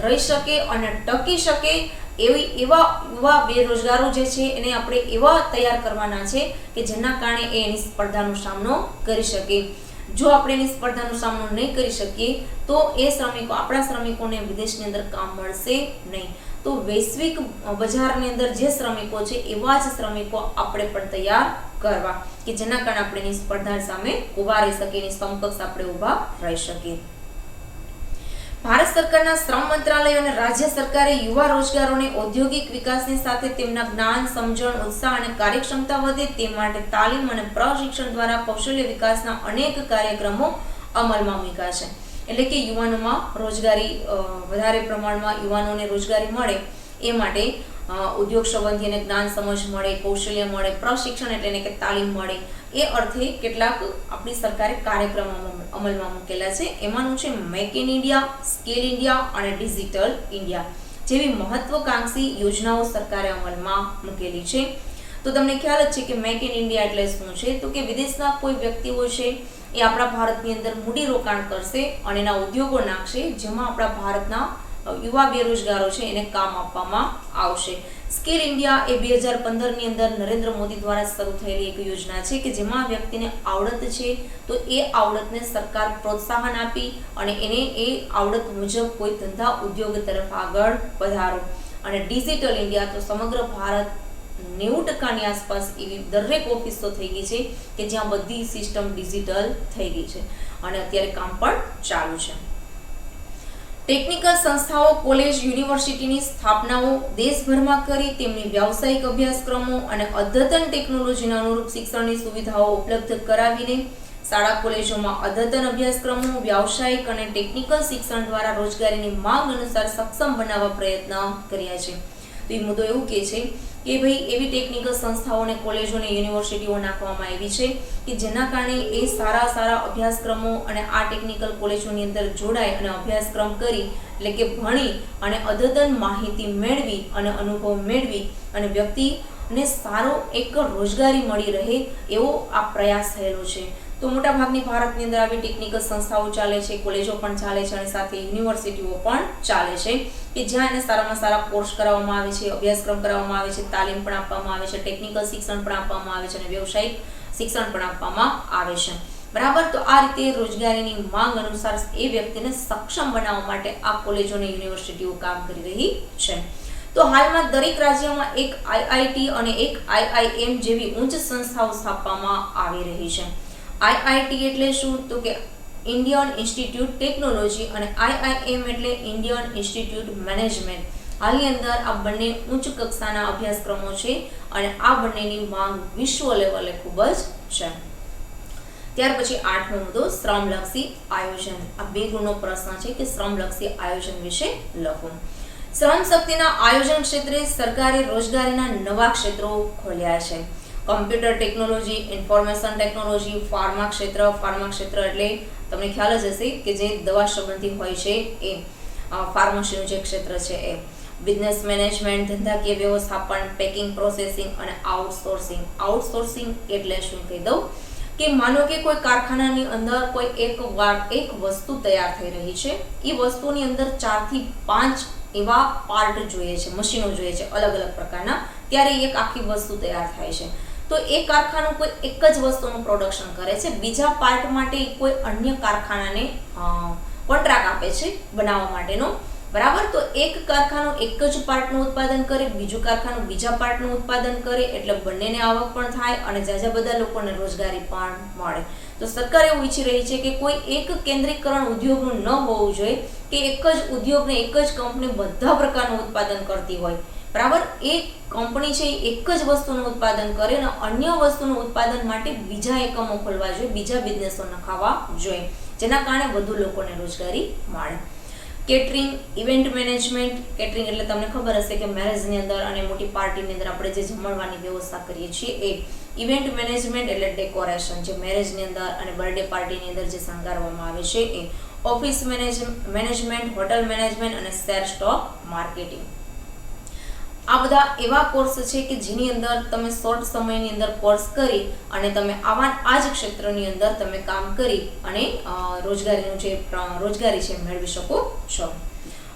રહી શકે અને ટકી શકે એવા યુવા બેરોજગારો જે છે એને આપણે એવા તૈયાર કરવાના છે કે જેના કારણે એ એની સ્પર્ધાનો સામનો કરી શકે. જો આપણે એની સ્પર્ધાનો સામનો નહીં કરી શકીએ તો એ શ્રમિકો, આપણા શ્રમિકોને વિદેશની અંદર કામ મળશે નહીં. તો વૈશ્વિક બજારની અંદર જે શ્રમિકો છે એવા જ શ્રમિકો આપણે પણ તૈયાર કરવા, કે જેના કારણે આપણે એની સ્પર્ધા સામે ઊભા રહી શકીએ, એની સમકક્ષ આપણે ઊભા રહી શકીએ. ભારત સરકારના શ્રમ મંત્રાલય અને રાજ્ય સરકારે યુવા રોજગારોને ઔદ્યોગિક વિકાસની સાથે તેમના જ્ઞાન, સમજણ, ઉત્સાહ અને કાર્યક્ષમતા વધે તે માટે તાલીમ અને પ્રશિક્ષણ દ્વારા કૌશલ્ય વિકાસના અનેક કાર્યક્રમો અમલમાં મૂક્યા છે. એટલે કે યુવાનોમાં રોજગારી, વધારે પ્રમાણમાં યુવાનોને રોજગારી મળે એ માટે ઉદ્યોગ સંબંધી અને જ્ઞાન સમજ મળે, કૌશલ્ય મળે, પ્રશિક્ષણ એટલે એને કે તાલીમ મળે, એ અર્થે કેટલાક આપણી સરકારે કાર્યક્રમો અમલમાં મૂકેલા છે. એમાંનું છે make in India, skill India અને ડિજિટલ ઇન્ડિયા જેવી મહત્વકાંક્ષી યોજનાઓ સરકારે અમલમાં મૂકેલી છે. તો તમને ખ્યાલ જ છે કે મેક ઇન ઇન્ડિયા એટલે શું છે, તો કે વિદેશના કોઈ વ્યક્તિઓ છે એ આપણા ભારતની અંદર મૂડી રોકાણ કરશે અને એના ઉદ્યોગો નાખશે, જેમાં આપણા ભારતના યુવા બેરોજગારો છે એને કામ આપવામાં આવશે. સ્કિલ ઇન્ડિયા એ 2015ની અંદર નરેન્દ્ર મોદી દ્વારા શરૂ થયેલી એક યોજના છે કે જેમાં વ્યક્તિને આવડત છે તો એ આવડતને સરકાર પ્રોત્સાહન આપી અને એને એ આવડત મુજબ કોઈ ધંધા ઉદ્યોગ તરફ આગળ વધારો. અને ડિજિટલ ઇન્ડિયા તો સમગ્ર ભારત 90% આસપાસ એવી દરેક ઓફિસો થઈ ગઈ છે કે જ્યાં બધી સિસ્ટમ ડિજિટલ થઈ ગઈ છે અને અત્યારે કામ પણ ચાલુ છે. ટેકનિકલ સંસ્થાઓ, કોલેજ, યુનિવર્સિટીની સ્થાપનાઓ દેશભરમાં કરી તેમની વ્યાવસાયિક અભ્યાસક્રમો અને અદ્યતન ટેકનોલોજીના અનુરૂપ શિક્ષણની સુવિધાઓ ઉપલબ્ધ કરાવીને શાળા કોલેજોમાં અદ્યતન અભ્યાસક્રમો, વ્યાવસાયિક અને ટેકનિકલ શિક્ષણ દ્વારા રોજગારીની માંગ અનુસાર સક્ષમ બનાવવા પ્રયત્ન કર્યા છે. તો એ મુદ્દો એવું કહે છે કે ભાઈ એવી ટેકનિકલ સંસ્થાઓ અને કોલેજો અને યુનિવર્સિટીઓ નાખવામાં આવી છે કે જેના કારણે એ સારા અભ્યાસક્રમો અને આ ટેકનિકલ કોલેજોની અંદર જોડાય અને અભ્યાસક્રમ કરી, એટલે કે ભણી અને અદ્યતન માહિતી મેળવી અને અનુભવ મેળવી અને વ્યક્તિને સારો એક રોજગારી મળી રહે એવો આ પ્રયાસ થયેલો છે. તો મોટાભાગની ભારતની અંદર આવી ટેકનિકલ સંસ્થાઓ ચાલે છે, કોલેજો પણ ચાલે છે અને સાથે યુનિવર્સિટીઓ પણ ચાલે છે કે જ્યાં એને સારામાં સારા કોર્સ કરાવવામાં આવે છે, અભ્યાસક્રમ કરાવવામાં આવે છે, તાલીમ પણ આપવામાં આવે છે, ટેકનિકલ શિક્ષણ પણ આપવામાં આવે છે અને વ્યવસાયિક શિક્ષણ પણ આપવામાં આવે છે. બરાબર. તો આ રીતે રોજગારીની માંગ અનુસાર એ વ્યક્તિને સક્ષમ બનાવવા માટે આ કોલેજો અને યુનિવર્સિટીઓ કામ કરી રહી છે. તો હાલમાં દરેક રાજ્યમાં એક આઈઆઈટી અને એક આઈઆઈએમ જેવી ઉચ્ચ સંસ્થાઓ સ્થાપવામાં આવી રહી છે. આઈઆઈટી એટલે શું, તો કે ઇન્ડિયન ઇન્સ્ટિટ્યૂટ ટેકનોલોજી અને આઈઆઈએમ એટલે ઇન્ડિયન ઇન્સ્ટિટ્યૂટ મેનેજમેન્ટ. હાલની અંદર આ બંને ઉચ્ચ કક્ષાના અભ્યાસક્રમો છે અને આ બંનેની માંગ વિશ્વ લેવલે ખૂબ જ છે. ત્યાર પછી 8મો મુદ્દો શ્રમલક્ષી આયોજન. આ 2 ગુણનો પ્રશ્ન છે કે શ્રમલક્ષી આયોજન વિશે લખો. શ્રમ શક્તિના આયોજન ક્ષેત્રે સરકારે રોજગારીના નવા ક્ષેત્રો ખોલ્યા છે. Computer technology, information technology, pharma ક્ષેત્ર એટલે તમને ખ્યાલ જ હશે કે જે દવા સંબંધી હોય છે એ ફાર્મસીનું જે ક્ષેત્ર છે એ, બિઝનેસ મેનેજમેન્ટ, ધંધાકીય વ્યવસ્થાપન, પેકિંગ, પ્રોસેસિંગ અને આઉટસોર્સિંગ. આઉટસોર્સિંગ એટલે શું કહી દઉં કે માનો કે કોઈ કારખાનાની અંદર કોઈ એક વસ્તુ તૈયાર થઈ રહી છે, એ વસ્તુની અંદર 4 થી 5 એવા પાર્ટ જોઈએ છે, મશીનો જોઈએ છે અલગ અલગ પ્રકારના, ત્યારે એક આખી વસ્તુ તૈયાર થાય છે. તો એ કારખાનું કોઈ એક જ વસ્તુનું પ્રોડક્શન કરે છે, બીજા પાર્ટ માટે કોઈ અન્ય કારખાનાને કોન્ટ્રાક્ટ આપે છે બનાવવા માટેનો. બરાબર. તો એક કારખાનું એક જ પાર્ટનું ઉત્પાદન કરે, બીજું કારખાનું બીજા પાર્ટનું ઉત્પાદન કરે, એટલે બંનેને આવક પણ થાય અને જાજા બધા લોકોને રોજગારી પણ મળે. તો સરકાર એવું ઈચ્છી રહી છે કે કોઈ એક કેન્દ્રીકરણ ઉદ્યોગનું ન હોવું જોઈએ કે એક જ ઉદ્યોગને એક જ કંપની બધા પ્રકારનું ઉત્પાદન કરતી હોય, બરાબર, એ કંપની છે એ એક જ વસ્તુનું ઉત્પાદન કરે અને અન્ય વસ્તુનું ઉત્પાદન માટે બીજા એકમો ખોલવા જોઈએ, બીજા બિઝનેસો નખાવવા જોઈએ, જેના કારણે વધુ લોકોને રોજગારી મળે. Catering, event management. કેટરિંગ એટલે તમને ખબર હશે કે મેરેજની અંદર અને મોટી પાર્ટીની અંદર આપણે જે જમણવાની વ્યવસ્થા કરીએ છીએ એ. ઇવેન્ટ મેનેજમેન્ટ એટલે ડેકોરેશન, જે મેરેજની અંદર અને બર્થડે પાર્ટીની અંદર જે શણગારવામાં આવે છે એ. ઓફિસ મેનેજમેન્ટ, હોટલ મેનેજમેન્ટ અને શેર સ્ટોક માર્કેટિંગ. આ બધા એવા કોર્સ છે કે જેની અંદર તમે શોર્ટ સમયની અંદર કોર્સ કરી અને તમે આ જ ક્ષેત્રની અંદર તમે કામ કરી અને રોજગારી છે મેળવી શકો છો.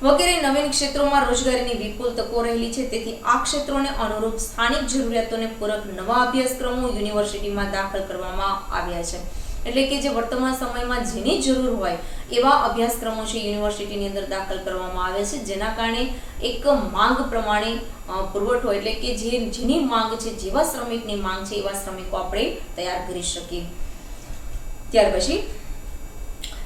વગેરે નવીન ક્ષેત્રોમાં રોજગારીની વિપુલ તકો રહેલી છે. તેથી આ ક્ષેત્રોને અનુરૂપ સ્થાનિક જરૂરિયાતોને પૂરક નવા અભ્યાસક્રમો યુનિવર્સિટીમાં દાખલ કરવામાં આવ્યા છે. એટલે કે જે વર્તમાન સમયમાં જેની જરૂર હોય એવા અભ્યાસક્રમો છે યુનિવર્સિટીની અંદર દાખલ કરવામાં આવે છે, જેના કારણે એક માંગ પ્રમાણે પુરવઠો એટલે કે જેની માંગ છે, જેવા શ્રમિકની માંગ છે એવા શ્રમિકો આપણે તૈયાર કરી શકીએ. ત્યાર પછી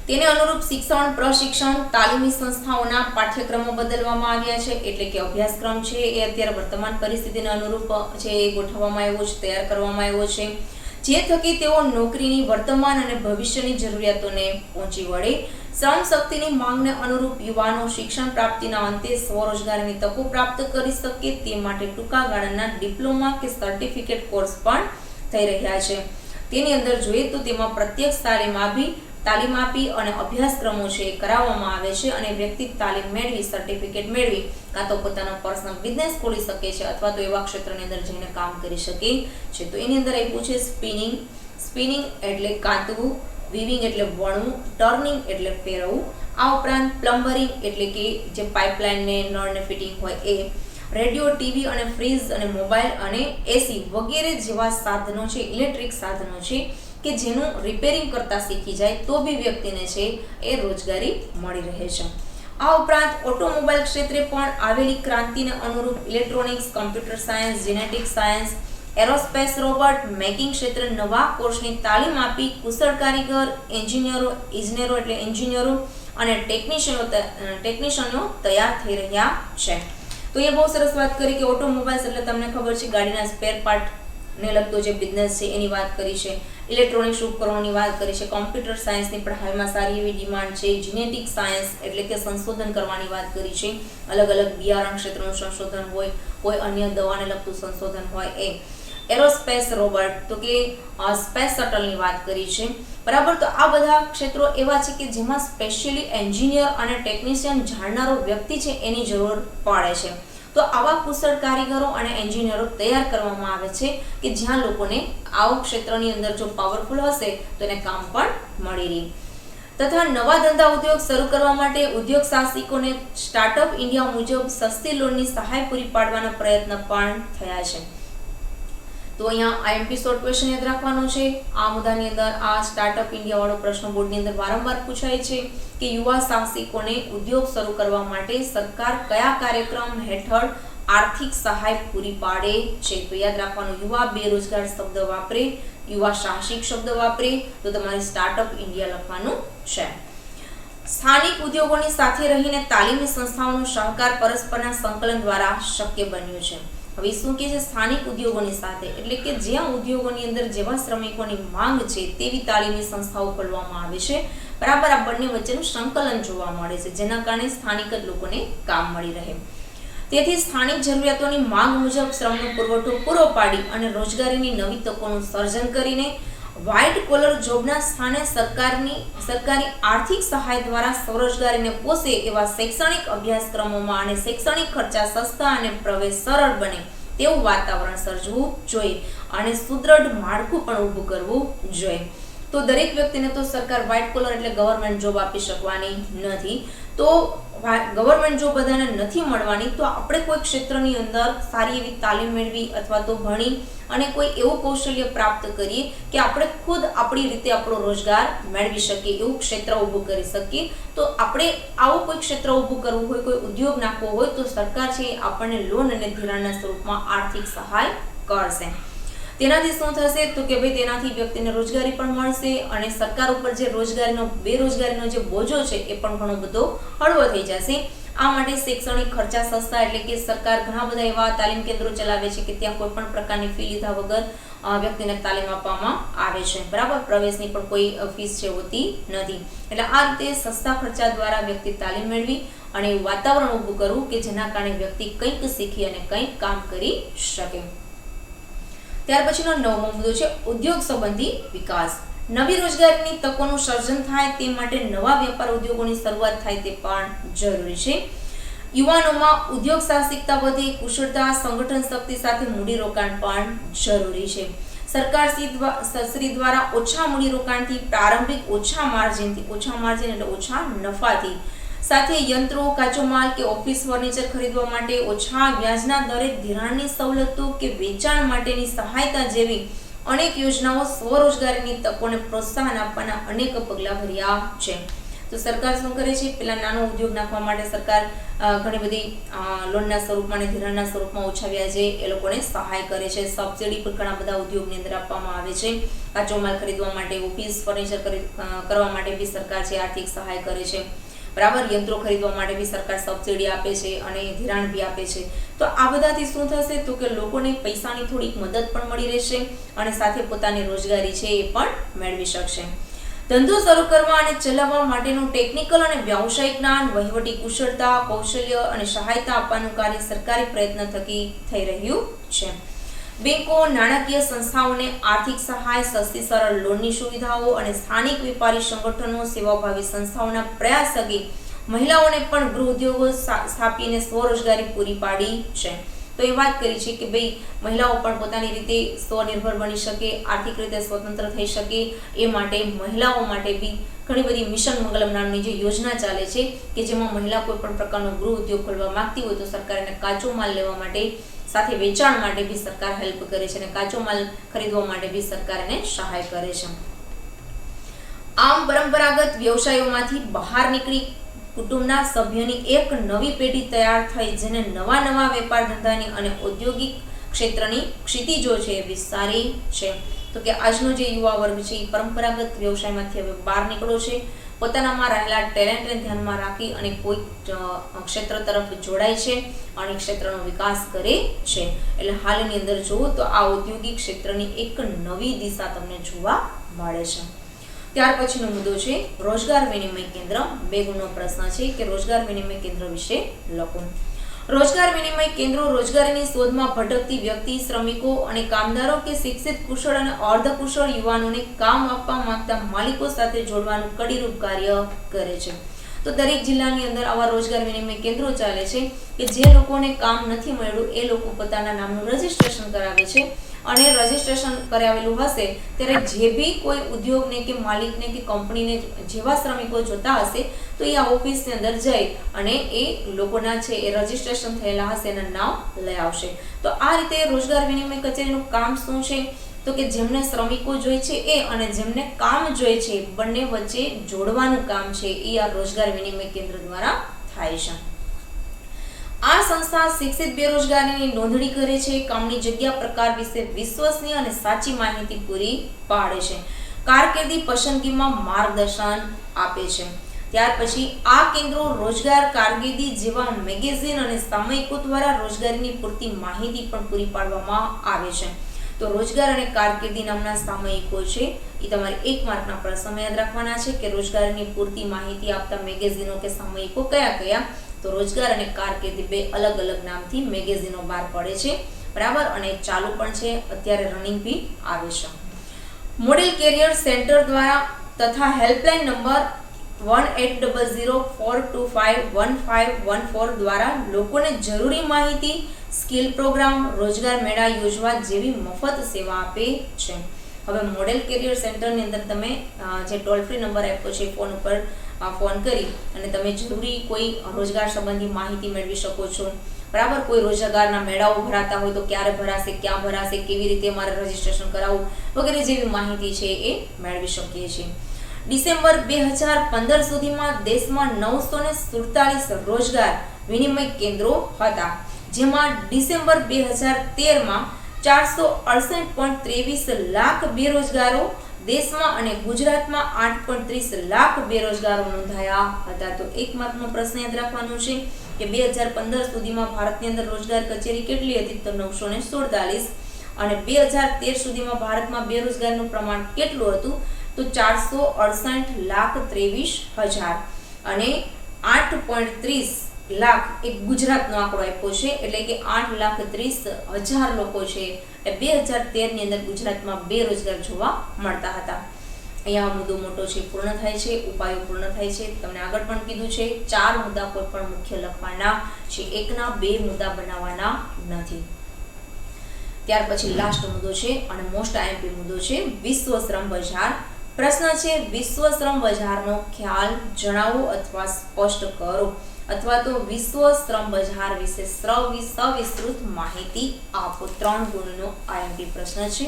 તેને અનુરૂપ શિક્ષણ, પ્રશિક્ષણ, તાલીમી સંસ્થાઓના પાઠ્યક્રમો બદલવામાં આવ્યા છે. એટલે કે અભ્યાસક્રમ છે એ અત્યારે વર્તમાન પરિસ્થિતિને અનુરૂપ છે એ ગોઠવવામાં આવ્યો છે, તૈયાર કરવામાં આવ્યો છે, જે થકી તેઓ નોકરીની વર્તમાન અને ભવિષ્યની જરૂરિયાતોને પહોંચી વળે. શ્રમ શક્તિની માંગને અનુરૂપ યુવાનો શિક્ષણ પ્રાપ્તિના અંતે સ્વરોજગારીની તકો પ્રાપ્ત કરી શકે તે માટે ટૂંકા ગાળાના ડિપ્લોમા કે સર્ટિફિકેટ કોર્સ પણ થઈ રહ્યા છે. તેની અંદર જોઈએ તો તેમાં પ્રત્યક્ષ તાલીમ આપી અને અભ્યાસક્રમો છે કરાવવામાં આવે છે અને વ્યક્તિ તાલીમ મેળવી, સર્ટિફિકેટ મેળવી કાં તો પોતાનો પર્સનલ બિઝનેસ ખોલી શકે છે અથવા તો એવા ક્ષેત્રની અંદર જઈને કામ કરી શકે છે. તો એની અંદર આપ્યું છે સ્પિનિંગ એટલે કાંતવું, વીવિંગ એટલે વણવું, ટર્નિંગ એટલે ફેરવવું. આ ઉપરાંત પ્લમ્બરિંગ એટલે કે જે પાઇપલાઇનને નળને ફિટિંગ હોય એ, રેડિયો, ટીવી અને ફ્રીજ અને મોબાઈલ અને એસી વગેરે જેવા સાધનો છે, ઇલેક્ટ્રિક સાધનો છે કે જેનું રિપેરિંગ કરતા શીખી જાય તો બી વ્યક્તિને છે એ રોજગારી મળી રહે છે. આ ઉપરાંત ઓટોમોબાઈલ ક્ષેત્રે પણ આવેલી ક્રાંતિને અનુરૂપ electronics, computer science, genetic science, aerospace, robot making ક્ષેત્રે નવા કોર્સની તાલીમ આપી કુશળ કારીગર, ઇજનેરો એટલે એન્જિનિયરો અને ટેકનિશિયનો તૈયાર થઈ રહ્યા છે. તો એ બહુ સરસ વાત કરી કે ઓટોમોબાઈલ્સ એટલે તમને ખબર છે ગાડીના સ્પેર પાર્ટ ને લગતો જે બિઝનેસ છે એની વાત કરી છે, ઇલેક્ટ્રોનિક્સ ઉપકરણોની વાત કરી છે, કોમ્પ્યુટર સાયન્સની પણ હાલમાં સારી એવી ડિમાન્ડ છે, જીનેટિક સાયન્સ એટલે કે સંશોધન કરવાની વાત કરી છે, અલગ અલગ બિયારણ ક્ષેત્રનું સંશોધન હોય, કોઈ અન્ય દવાને લગતું સંશોધન હોય એ, એરોસ્પેસ, રોબોટ તો કે સ્પેસ શટલની વાત કરી છે. બરાબર, તો આ બધા ક્ષેત્રો એવા છે કે જેમાં સ્પેશિયલી એન્જિનિયર અને ટેકનિશિયન જાણનારો વ્યક્તિ છે એની જરૂર પડે છે. તો આવા કુશળ કારીગરો અને એન્જિનિયરો તૈયાર કરવામાં આવે છે કે જ્યાં લોકોને આવા ક્ષેત્રની અંદર જો પાવરફુલ હશે તો એને કામ પણ મળી રહે. તથા નવા ધંધા ઉદ્યોગ શરૂ કરવા માટે ઉદ્યોગ સાહસિકોને સ્ટાર્ટઅપ ઇન્ડિયા મુજબ સસ્તી લોનની સહાય પૂરી પાડવાના પ્રયત્ન પણ થયા છે. તો અહીંયા આઈએમપી શોર્ટ ક્વેશ્ચન યાદ રાખવાનો છે. આ મુદ્દાની અંદર આ સ્ટાર્ટઅપ ઇન્ડિયા વાળો પ્રશ્ન બોર્ડની અંદર વારંવાર પૂછાય છે કે યુવા સાહસિકોને ઉદ્યોગ શરૂ કરવા માટે સરકાર કયા કાર્યક્રમ હેઠળ આર્થિક સહાય પૂરી પાડે છે. તો યાદ રાખવાનું, યુવા બેરોજગાર શબ્દ વાપરે, યુવા સાહસિક શબ્દ વાપરે તો તમારે સ્ટાર્ટઅપ ઇન્ડિયા લખવાનું છે. સ્થાનિક ઉદ્યોગોની સાથે રહીને તાલીમી સંસ્થાઓનો સહકાર પરસ્પરના સંકલન દ્વારા શક્ય બન્યું છે. હવે શું કે છે સ્થાનિક ઉદ્યોગોની સાથે, એટલે કે જ્યાં ઉદ્યોગોની અંદર જેવા શ્રમિકોની માંગ છે તેવી તાલીમી સંસ્થાઓ ખોલવામાં આવે છે. બરાબર, આ બંને વચ્ચેનું સંકલન જોવા મળે છે, જેના કારણે સ્થાનિક જ લોકોને કામ મળી રહે. તેથી સ્થાનિક જરૂરિયાતોની માંગ મુજબ શ્રમનો પુરવઠો પૂરો પાડી અને રોજગારીની નવી તકોનું સર્જન કરીને વ્હાઇટ કોલર જોબના સ્થાને સરકારી આર્થિક સહાય દ્વારા સ્વરોજગારીને પોષે એવા શૈક્ષણિક અભ્યાસક્રમોમાં અને શૈક્ષણિક ખર્ચા સસ્તા અને પ્રવેશ સરળ બને તેવું વાતાવરણ સર્જવું જોઈએ અને સુદૃઢ માળખું પણ ઊભું કરવું જોઈએ. તો દરેક વ્યક્તિને તો સરકાર વ્હાઇટ કોલર એટલે ગવર્મેન્ટ જોબ આપી શકવાની નથી. તો ગવર્મેન્ટ જોબ બધાને નથી મળવાની, તો આપણે કોઈ ક્ષેત્રની અંદર સારી એવી તાલીમ મેળવી અથવા તો ભણી અને કોઈ એવું કૌશલ્ય પ્રાપ્ત કરીએ કે આપણે ખુદ આપણી રીતે આપણો રોજગાર મેળવી શકીએ, એવું ક્ષેત્ર ઊભું કરી શકીએ. તો આપણે આવું કોઈ ક્ષેત્ર ઊભું કરવું હોય, કોઈ ઉદ્યોગ નાખવો હોય તો સરકાર છે આપણને લોન અને ધિરાણના સ્વરૂપમાં આર્થિક સહાય કરશે. તેનાથી શું થશે તો કે ભાઈ તેનાથી વ્યક્તિને રોજગારી પણ મળશે અને સરકાર ઉપર જે બેરોજગારીનો જે બોજો છે એ પણ ઘણો બધો હળવો થઈ જશે. આ માટે શૈક્ષણિક ખર્ચા સસ્તા એટલે કે સરકાર ઘણા બધા એવા તાલીમ કેન્દ્રો ચલાવે છે કે ત્યાં કોઈ પણ પ્રકારની ફી લીધા વગર વ્યક્તિને તાલીમ આપવામાં આવે છે, બરાબર. પ્રવેશની પણ કોઈ ફીસ છે હોતી નથી. એટલે આ રીતે સસ્તા ખર્ચા દ્વારા વ્યક્તિ તાલીમ મેળવી અને એવું વાતાવરણ ઊભું કરવું કે જેના કારણે વ્યક્તિ કંઈક શીખી અને કંઈક કામ કરી શકે. ત્યાર પછીનો 9મો મુદ્દો છે ઉદ્યોગ સંબંધી વિકાસ. નવી રોજગારીની તકોનું સર્જન થાય તે માટે નવા વેપાર ઉદ્યોગોની શરૂઆત થાય તે પણ જરૂરી છે. યુવાનોમાં ઉદ્યોગ સાહસિકતા વધે, કુશળતા, સંગઠન શક્તિ સાથે મૂડીરોકાણ પણ જરૂરી છે. સરકારશ્રી દ્વારા ઓછા મૂડીરોકાણથી પ્રારંભિક ઓછા માર્જિન એટલે ઓછા નફાથી સાથે યંત્રો, કાચો માલ કે ઓફિસ ફર્નિચર ખરીદવા માટે ઓછા વ્યાજના દરે ધિરાણની સવલતો કે વેચાણ માટેની સહાયતા જેવી અનેક યોજનાઓ સ્વરોજગારીની તકોને પ્રોત્સાહન આપવાના અનેક પગલાં ભર્યા છે. તો સરકાર શું કરે છે? પેલા નાનો ઉદ્યોગ નાખવા માટે સરકાર ઘણી બધી લોનના સ્વરૂપમાં અને ધિરાણના સ્વરૂપમાં ઓછા વ્યાજે એ લોકોને સહાય કરે છે. સબસિડી પણ ઘણા બધા ઉદ્યોગની અંદર આપવામાં આવે છે. કાચો માલ ખરીદવા માટે, ઓફિસ ફર્નિચર કરવા માટે બી સરકાર છે આર્થિક સહાય કરે છે, બરાબર. યંત્રો ખરીદવા માટે બી સરકાર સબસિડી આપે છે અને ધિરાણ બી આપે છે. તો આ બધાથી શું થશે? તો કે લોકોને પૈસાની થોડીક મદદ પણ મળી રહેશે અને સાથે પોતાની રોજગારી છે એ પણ મેળવી શકશે. ધંધો શરૂ કરવા અને ચલાવવા માટેનું ટેકનિકલ અને વ્યાવસાયિક જ્ઞાન, વહીવટી કુશળતા, કૌશલ્ય અને સહાયતા આપવાનું કાર્ય સરકારી પ્રયત્ન થકી થઈ રહ્યું છે. બેંકો, નાણાકીય સંસ્થાઓને આર્થિક સહાય, સસ્તી સરળ લોનની સુવિધાઓ અને સ્થાનિક વેપારી સંગઠનો, સેવાભાવી સંસ્થાઓના પ્રયાસ થકી મહિલાઓને પણ ગૃહ ઉદ્યોગો સ્થાપીને સ્વરોજગારી પૂરી પાડી છે. તો એ વાત કરી છે કે ભાઈ મહિલાઓ પણ પોતાની રીતે સ્વનિર્ભર બની શકે, આર્થિક રીતે સ્વતંત્ર થઈ શકે, એ માટે મહિલાઓ માટે બી ઘણી બધી મિશન મંગલમ નામની જે યોજના ચાલે છે કે જેમાં મહિલા કોઈ પણ પ્રકારનો ગૃહ ઉદ્યોગ ખોલવા માંગતી હોય તો સરકાર એને કાચો માલ લેવા માટે સાથે વેચાણ માટે બી સરકાર હેલ્પ કરે છે અને કાચો માલ ખરીદવા માટે બી સરકાર એને સહાય કરે છે. આમ પરંપરાગત વ્યવસાયોમાંથી બહાર નીકળી કુટુંબના સભ્યોની એક નવી પેઢી તૈયાર થઈ જેને નવા વેપાર ધંધાની અને ઔદ્યોગિક ક્ષેત્રની ક્ષિતિજો છે એ વિસ્તારી છે. તો કે આજનો જે યુવા વર્ગ છે એ પરંપરાગત વ્યવસાયમાંથી હવે બહાર નીકળ્યો છે, પોતાનામાં રહેલા ટેલેન્ટને ધ્યાનમાં રાખી અને કોઈ ક્ષેત્ર તરફ જોડાય છે અને ક્ષેત્રનો વિકાસ કરે છે. એટલે હાલની અંદર જુઓ તો આ ઔદ્યોગિક ક્ષેત્રની એક નવી દિશા તમને જોવા મળે છે. ત્યાર પછીનો મુદ્દો છે રોજગાર વિનિમય કેન્દ્ર. 2 ગુણનો પ્રશ્ન છે કે રોજગાર વિનિમય કેન્દ્ર વિશે લખો. રોજગાર વિનિમય કેન્દ્રો રોજગારીની શોધમાં ભટકતી વ્યક્તિ, શ્રમિકો અને કામદારો કે શિક્ષિત, કુશળ અને અર્ધકુશળ યુવાનોને કામ આપવા માંગતા માલિકો સાથે જોડવાનું કડીરૂપ કાર્ય કરે છે. તો દરેક જિલ્લાની અંદર આવા રોજગાર વિનિમય કેન્દ્રો ચાલે છે કે જે લોકોને કામ નથી મળ્યું એ લોકો પોતાના નામનું રજીસ્ટ્રેશન કરાવે છે અને રજીસ્ટ્રેશન કરાવેલું હશે ત્યારે જે બી કોઈ ઉદ્યોગને કે માલિકને કે કંપનીને જેવા શ્રમિકો જોતા હશે તો એ આ ઓફિસની અંદર જઈ અને એ લોકોના છે એ રજીસ્ટ્રેશન થયેલા હશે એના નામ લઈ આવશે. તો આ રીતે રોજગાર વિનિમય કચેરીનું કામ શું છે? તો કે જેમને શ્રમિકો જોઈએ છે એ અને જેમને કામ જોઈએ છે બંને વચ્ચે જોડવાનું કામ છે એ આ રોજગાર વિનિમય કેન્દ્ર દ્વારા થાય છે. આ સંસ્થા શિક્ષિત બેરોજગારીની નોંધણી કરે છે, કામની જગ્યા પ્રકાર વિશે વિશ્વસનીય અને સાચી માહિતી પૂરી પાડે છે, કારકિર્દી પસંદગીમાં માર્ગદર્શન આપે છે. ત્યાર પછી આ કેન્દ્રો રોજગાર, કારકિર્દી જેવા મેગેઝિન અને સામયિકો દ્વારા રોજગારીની પૂરતી માહિતી પણ પૂરી પાડવામાં આવે છે. તો રોજગાર અને કારકિર્દી નામના સામયિકો છે એ તમારે 1 માર્કના પ્રશ્નમાં યાદ રાખવાના છે કે રોજગારીની પૂરતી માહિતી આપતા મેગેઝિનો કે સામયિકો કયા? તો રોજગાર અને કારકિર્દી 2 અલગ અલગ નામથી મેગેઝિનો બહાર પડે છે, બરાબર. અને ચાલુ પણ છે, અત્યારે રનિંગ બી આવે છે. મોડેલ કેરિયર સેન્ટર દ્વારા તથા હેલ્પલાઇન નંબર 1800-425-1514 દ્વારા લોકોને જરૂરી માહિતી, સ્કિલ પ્રોગ્રામ, રોજગાર મેળા યોજવા જેવી મફત સેવા આપે છે. હવે મોડેલ કેરિયર સેન્ટરની અંદર તમે જે ટોલ ફ્રી નંબર આપ્યો છે ફોન ઉપર ફોન કરી અને તમે જરૂરી કોઈ રોજગાર સંબંધી માહિતી મેળવી શકો છો, બરાબર. કોઈ રોજગારના મેળાઓ ભરાતા હોય તો ક્યારે ભરાશે, ક્યાં ભરાશે, કેવી રીતે મારે રજીસ્ટ્રેશન કરાવવું વગેરે જેવી માહિતી છે એ મેળવી શકીએ છીએ. ડિસેમ્બર 2015 સુધીમાં દેશમાં 947 રોજગાર વિનિમય કેન્દ્રો હતા, જેમાં ડિસેમ્બર 2013માં 468.23 લાખ બેરોજગારો દેશમાં અને ગુજરાતમાં 8.30 લાખ બેરોજગારો નોંધાયા હતા. તો એક માર્કનો પ્રશ્ન યાદ રાખવાનો છે કે 2015 સુધીમાં ભારતની અંદર રોજગાર કચેરી કેટલી હતી? તો 947. અને 2013 સુધીમાં ભારતમાં બેરોજગારીનું પ્રમાણ કેટલું હતું? તો 468,23,000. અને 8.30 લાખ એક ગુજરાતનો આંકડો આપ્યો છે, એટલે કે 8,30,000 લોકો છે એ 2013 ની અંદર ગુજરાતમાં બેરોજગાર જોવા મળતા હતા. અહીંયા મુદ્દો મોટો છે, પૂર્ણ થાય છે, ઉપાયો પૂર્ણ થાય છે. તમને આગળ પણ કીધું છે 4 મુદ્દા કોઈ પણ મુખ્ય લખવાના છે, એકના 2 મુદ્દા બનાવવાના નથી. ત્યાર પછી લાસ્ટ મુદ્દો છે અને મોસ્ટ આઈએમપી મુદ્દો છે વિશ્વ શ્રમ બજાર. પ્રશ્ન છે વિશ્વ શ્રમ બજારનો ખ્યાલ જણાવો અથવા સ્પષ્ટ કરો, અથવા તો વિશ્વ શ્રમ બજાર વિશે સવિસ્તૃત માહિતી આપો. 3 ગુણનો આઈએમપી પ્રશ્ન છે.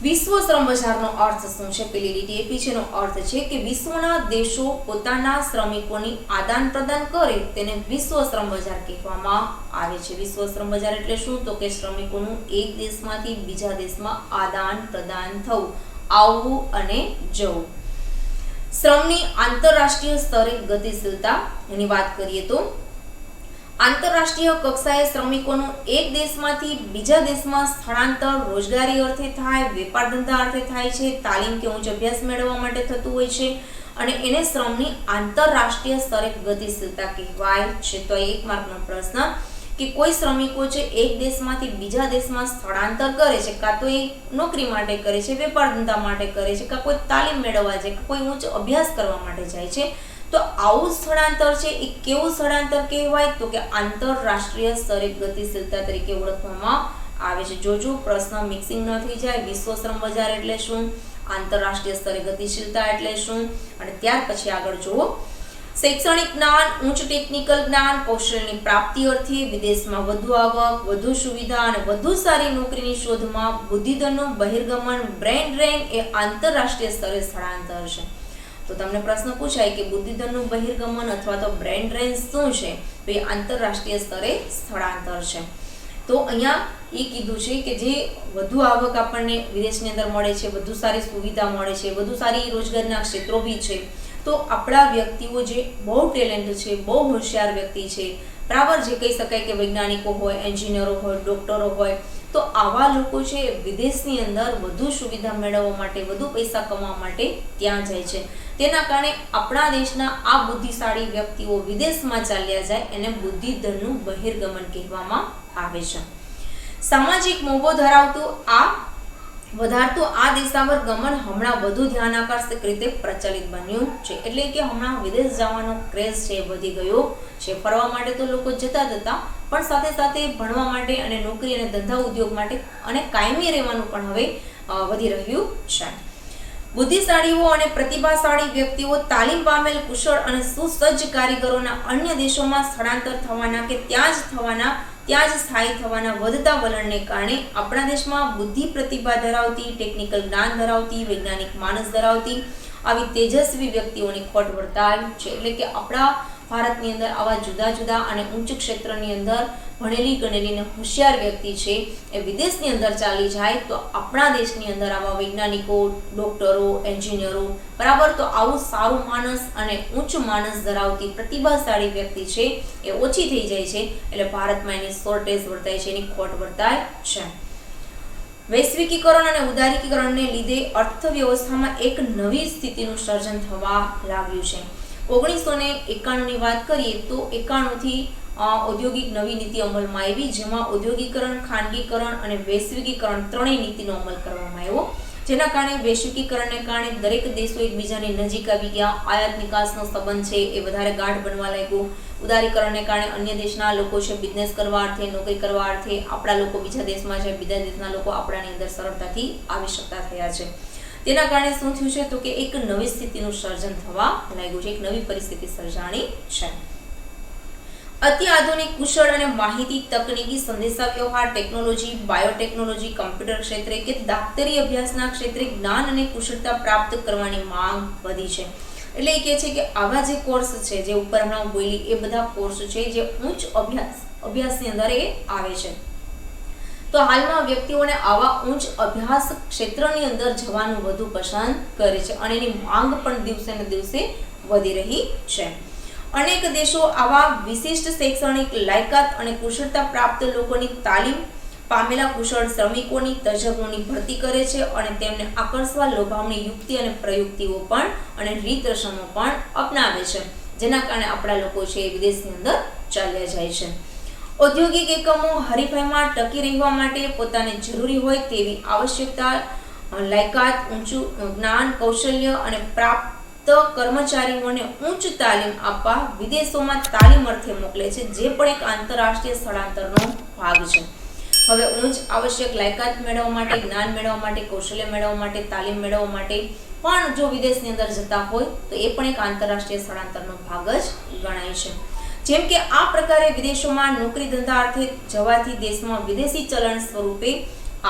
વિશ્વ શ્રમ બજારનો અર્થ શું છે? પેલી લીટી આપી છે, એનો અર્થ છે કે વિશ્વના દેશો પોતાના શ્રમિકોની આદાન પ્રદાન કરે તેને વિશ્વ શ્રમ બજાર કહેવામાં આવે છે. વિશ્વ શ્રમ બજાર એટલે શું? તો કે શ્રમિકોનું એક દેશમાંથી બીજા દેશમાં આદાન પ્રદાન થવું, આવવું અને જવું. શ્રમની આંતરરાષ્ટ્રીય સ્તરે ગતિશીલતા એની વાત કરીએ તો આંતરરાષ્ટ્રીય કક્ષાએ શ્રમિકોનું એક દેશમાંથી બીજા દેશમાં સ્થળાંતર રોજગારી અર્થે થાય, વેપાર ધંધા અર્થે થાય છે, તાલીમ કે ઉચ્ચ અભ્યાસ મેળવવા માટે થતું હોય છે, અને એને શ્રમની આંતરરાષ્ટ્રીય સ્તરે ગતિશીલતા કહેવાય છે. તો એક માર્કનો પ્રશ્ન કે કોઈ શ્રમિકો છે એક દેશમાંથી બીજા દેશમાં સ્થળાંતર કરે છે, કાં તો એ નોકરી માટે કરે છે, વેપાર ધંધા માટે કરે છે, કાં કોઈ તાલીમ મેળવવા જાય, કોઈ ઉચ્ચ અભ્યાસ કરવા માટે જાય છે, તો આવું સ્થળાંતર છે એ કેવું સ્થળાંતર કહેવાય? તો કે આંતરરાષ્ટ્રીય સ્તરે ગતિશીલતા તરીકે ઓળખવામાં આવે છે. જોજો પ્રશ્ન મિક્સિંગ ન થઈ જાય. વિશ્વ શ્રમ બજાર એટલે શું, આંતરરાષ્ટ્રીય સ્તરે ગતિશીલતા એટલે શું, અને ત્યાર પછી આગળ જુઓ શૈક્ષણિક જ્ઞાન, ઉચ્ચ ટેકનિકલ જ્ઞાન, કૌશલ્યની પ્રાપ્તિ અર્થે વિદેશમાં વધુ આવક, વધુ સુવિધા અને વધુ સારી નોકરીની શોધમાં બુદ્ધિધનનું બહિર્ગમન, બ્રેન ડ્રેન એ આંતરરાષ્ટ્રીય સ્તરે સ્થળાંતર છે. તો તમને પ્રશ્ન પૂછાય કે બુદ્ધિધનનું બહિર્ગમન અથવા તો બ્રેન ડ્રેન શું છે? તો એ આંતરરાષ્ટ્રીય સ્તરે સ્થળાંતર છે. તો અહીંયા એ કીધું છે કે જે વધુ આવક આપણને વિદેશની અંદર મળે છે, વધુ સારી સુવિધા મળે છે, વધુ સારી રોજગારના ક્ષેત્રો બી છે, તો આપણા વ્યક્તિઓ જે બહુ ટેલેન્ટ છે, બહુ હોશિયાર વ્યક્તિ છે, બરાબર, જે કહી શકાય કે વૈજ્ઞાનિકો હોય, એન્જિનિયરો હોય, ડોક્ટરો હોય, તો આવા લોકો છે વિદેશની અંદર વધુ સુવિધા મેળવવા માટે, વધુ પૈસા કમાવા માટે ત્યાં જાય છે. તેના કારણે આપણા દેશના આ બુદ્ધિશાળી વ્યક્તિઓ વિદેશમાં ચાલ્યા જાય, એને બુદ્ધિધનનું બહિર્ગમન કહેવામાં આવે છે. સામાજિક મોભો વધારતું આ દેશાવર ગમન હમણાં વધુ ધ્યાન આકર્ષક રીતે પ્રચલિત બન્યું છે. એટલે કે હમણાં વિદેશ જવાનો ક્રેઝ છે વધી ગયો છે. ફરવા માટે તો લોકો જતા હતા, પણ સાથે સાથે ભણવા માટે અને નોકરી અને ધંધા ઉદ્યોગ માટે અને કાયમી રહેવાનું પણ હવે વધી રહ્યું છે. બુદ્ધિશાળીઓ અને પ્રતિભાશાળી વ્યક્તિઓ તાલીમ પામેલ કુશળ અને સુસજ્જ કારીગરોના અન્ય દેશોમાં સ્થળાંતર થવાના કે ત્યાં જ સ્થાયી થવાના વધતા વલણને કારણે આપણા દેશમાં બુદ્ધિ પ્રતિભા ધરાવતી, ટેકનિકલ જ્ઞાન ધરાવતી, વૈજ્ઞાનિક માનસ ધરાવતી આવી તેજસ્વી વ્યક્તિઓની ખોટ વર્તાય છે. એટલે કે આપણા ભારતની અંદર આવા જુદા જુદા અને ઉચ્ચ ક્ષેત્રની અંદર ભણેલી ગણેલી અને હોશિયાર વ્યક્તિ છે એ વિદેશની અંદર ચાલી જાય, તો આપણા દેશની અંદર આવા વૈજ્ઞાનિકો, ડોક્ટરો, એન્જિનિયરો, બરાબર, તો આવું સારું માનસ અને ઉચ્ચ માનસ ધરાવતી પ્રતિભાશાળી વ્યક્તિ છે એ ઓછી થઈ જાય છે. એટલે ભારતમાં એની શોર્ટેજ વર્તાય છે, એની ખોટ વર્તાય છે. વૈશ્વિકીકરણ અને ઉદારીકરણને લીધે અર્થવ્યવસ્થામાં એક નવી સ્થિતિનું સર્જન થવા લાગ્યું છે. 1991 ની વાત કરીએ તો 91 થી ઔદ્યોગિક નવી નીતિ અમલમાં આવી, જેમાં ઔદ્યોગિકરણ, ખાનગીકરણ અને વૈશ્વિકીકરણ ત્રણેય નીતિનો અમલ કરવામાં આવ્યો. જેના કારણે વૈશ્વિકીકરણને કારણે દરેક દેશો એકબીજાની નજીક આવી ગયા. આયાત નિકાસનો સંબંધ છે એ વધારે ગાઢ બનવા લાગ્યો. ઉદારીકરણને કારણે અન્ય દેશના લોકો છે બિઝનેસ કરવા અર્થે, નોકરી કરવા અર્થે આપણા લોકો બીજા દેશમાં જાય, બીજા દેશના લોકો આપણાની અંદર સરળતાથી આવી શકતા થયા છે. તેના કારણે શું થયું છે? તો કે એક નવી સ્થિતિનું સર્જન થવા લાગ્યું છે, એક નવી પરિસ્થિતિ સર્જાણી છે. અતિ આધુનિક, કુશળ અને માહિતી તકનીકી, સંદેશાવ્યવહાર ટેકનોલોજી, બાયોટેકનોલોજી, કમ્પ્યુટર ક્ષેત્રે કે દાપ્તરી અભ્યાસના ક્ષેત્રે જ્ઞાન અને કુશળતા પ્રાપ્ત કરવાની માંગ વધી છે. એટલે એ કહે છે કે આવા જે કોર્સ છે, જે ઉપર હમણાં બોલી, એ બધા કોર્સ છે જે ઉચ્ચ અભ્યાસની અંદર એ આવે છે. તો હાલમાં વ્યક્તિઓને આવા ઉચ્ચ અભ્યાસ ક્ષેત્રની અંદર જવાનું વધુ પસંદ કરે છે અને એની માંગ પણ દિવસે ને દિવસે વધી રહી છે. અનેક દેશો આવા વિશિષ્ટ શૈક્ષણિક લાયકાત અને કુશળતા પ્રાપ્ત લોકોની તાલીમ પામેલા કુશળ શ્રમિકોની તજજ્ઞોની ભરતી કરે છે અને તેમને આકર્ષવા લોભામણી યુક્તિ અને પ્રયુક્તિઓ પણ અને રીત રસમો પણ અપનાવે છે, જેના કારણે આપણા લોકો છે એ વિદેશની અંદર ચાલ્યા જાય છે. ઔદ્યોગિક એકમો હરીફાઈમાં ટકી રહેવા માટે પોતાને જરૂરી હોય તેવી આવશ્યકતા લાયકાત ઊંચું જ્ઞાન કૌશલ્ય અને પ્રાપ્ત કર્મચારીઓને ઉચ્ચ તાલીમ આપવા વિદેશોમાં તાલીમ અર્થે મોકલે છે, જે પણ એક આંતરરાષ્ટ્રીય સ્થળાંતરનો ભાગ છે. હવે ઉચ્ચ આવશ્યક લાયકાત મેળવવા માટે, જ્ઞાન મેળવવા માટે, કૌશલ્ય મેળવવા માટે, તાલીમ મેળવવા માટે પણ જો વિદેશની અંદર જતા હોય તો એ પણ એક આંતરરાષ્ટ્રીય સ્થળાંતરનો ભાગ જ ગણાય છે. જેમ કે આ પ્રકારે વિદેશોમાં નોકરી ધંધા અર્થે જવાથી દેશમાં વિદેશી ચલણ સ્વરૂપે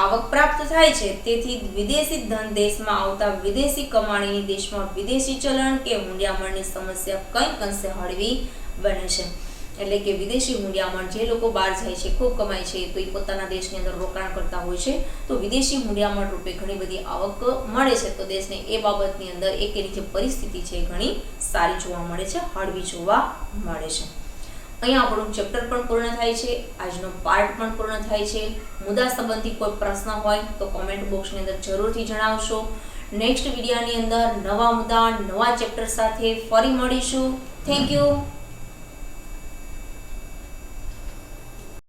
આવક પ્રાપ્ત થાય છે. તેથી વિદેશી ધન દેશમાં આવતા વિદેશી કમાણીની દેશમાં વિદેશી ચલણ કે મૂંડિયામણની સમસ્યા કંઈક અંશે હળવી બને છે. એટલે કે વિદેશી મૂંડિયામણ જે લોકો બહાર જાય છે, ખૂબ કમાય છે, તો એ પોતાના દેશની અંદર રોકાણ કરતા હોય છે, તો વિદેશી મૂંડિયામણ રૂપે ઘણી બધી આવક મળે છે, તો દેશને એ બાબતની અંદર એની જે પરિસ્થિતિ છે એ ઘણી સારી જોવા મળે છે, હળવી જોવા મળે છે. અહીંયા આપણું ચેપ્ટર પણ પૂર્ણ થાય છે, આજનો પાર્ટ પણ પૂર્ણ થાય છે. મુદ્દા સંબંધી કોઈ પ્રશ્ન હોય તો કોમેન્ટ બોક્સની અંદર જરૂરથી જણાવશો. નેક્સ્ટ વિડીયોની અંદર નવા મુદ્દા નવા ચેપ્ટર સાથે ફરી મળીશું. Thank you.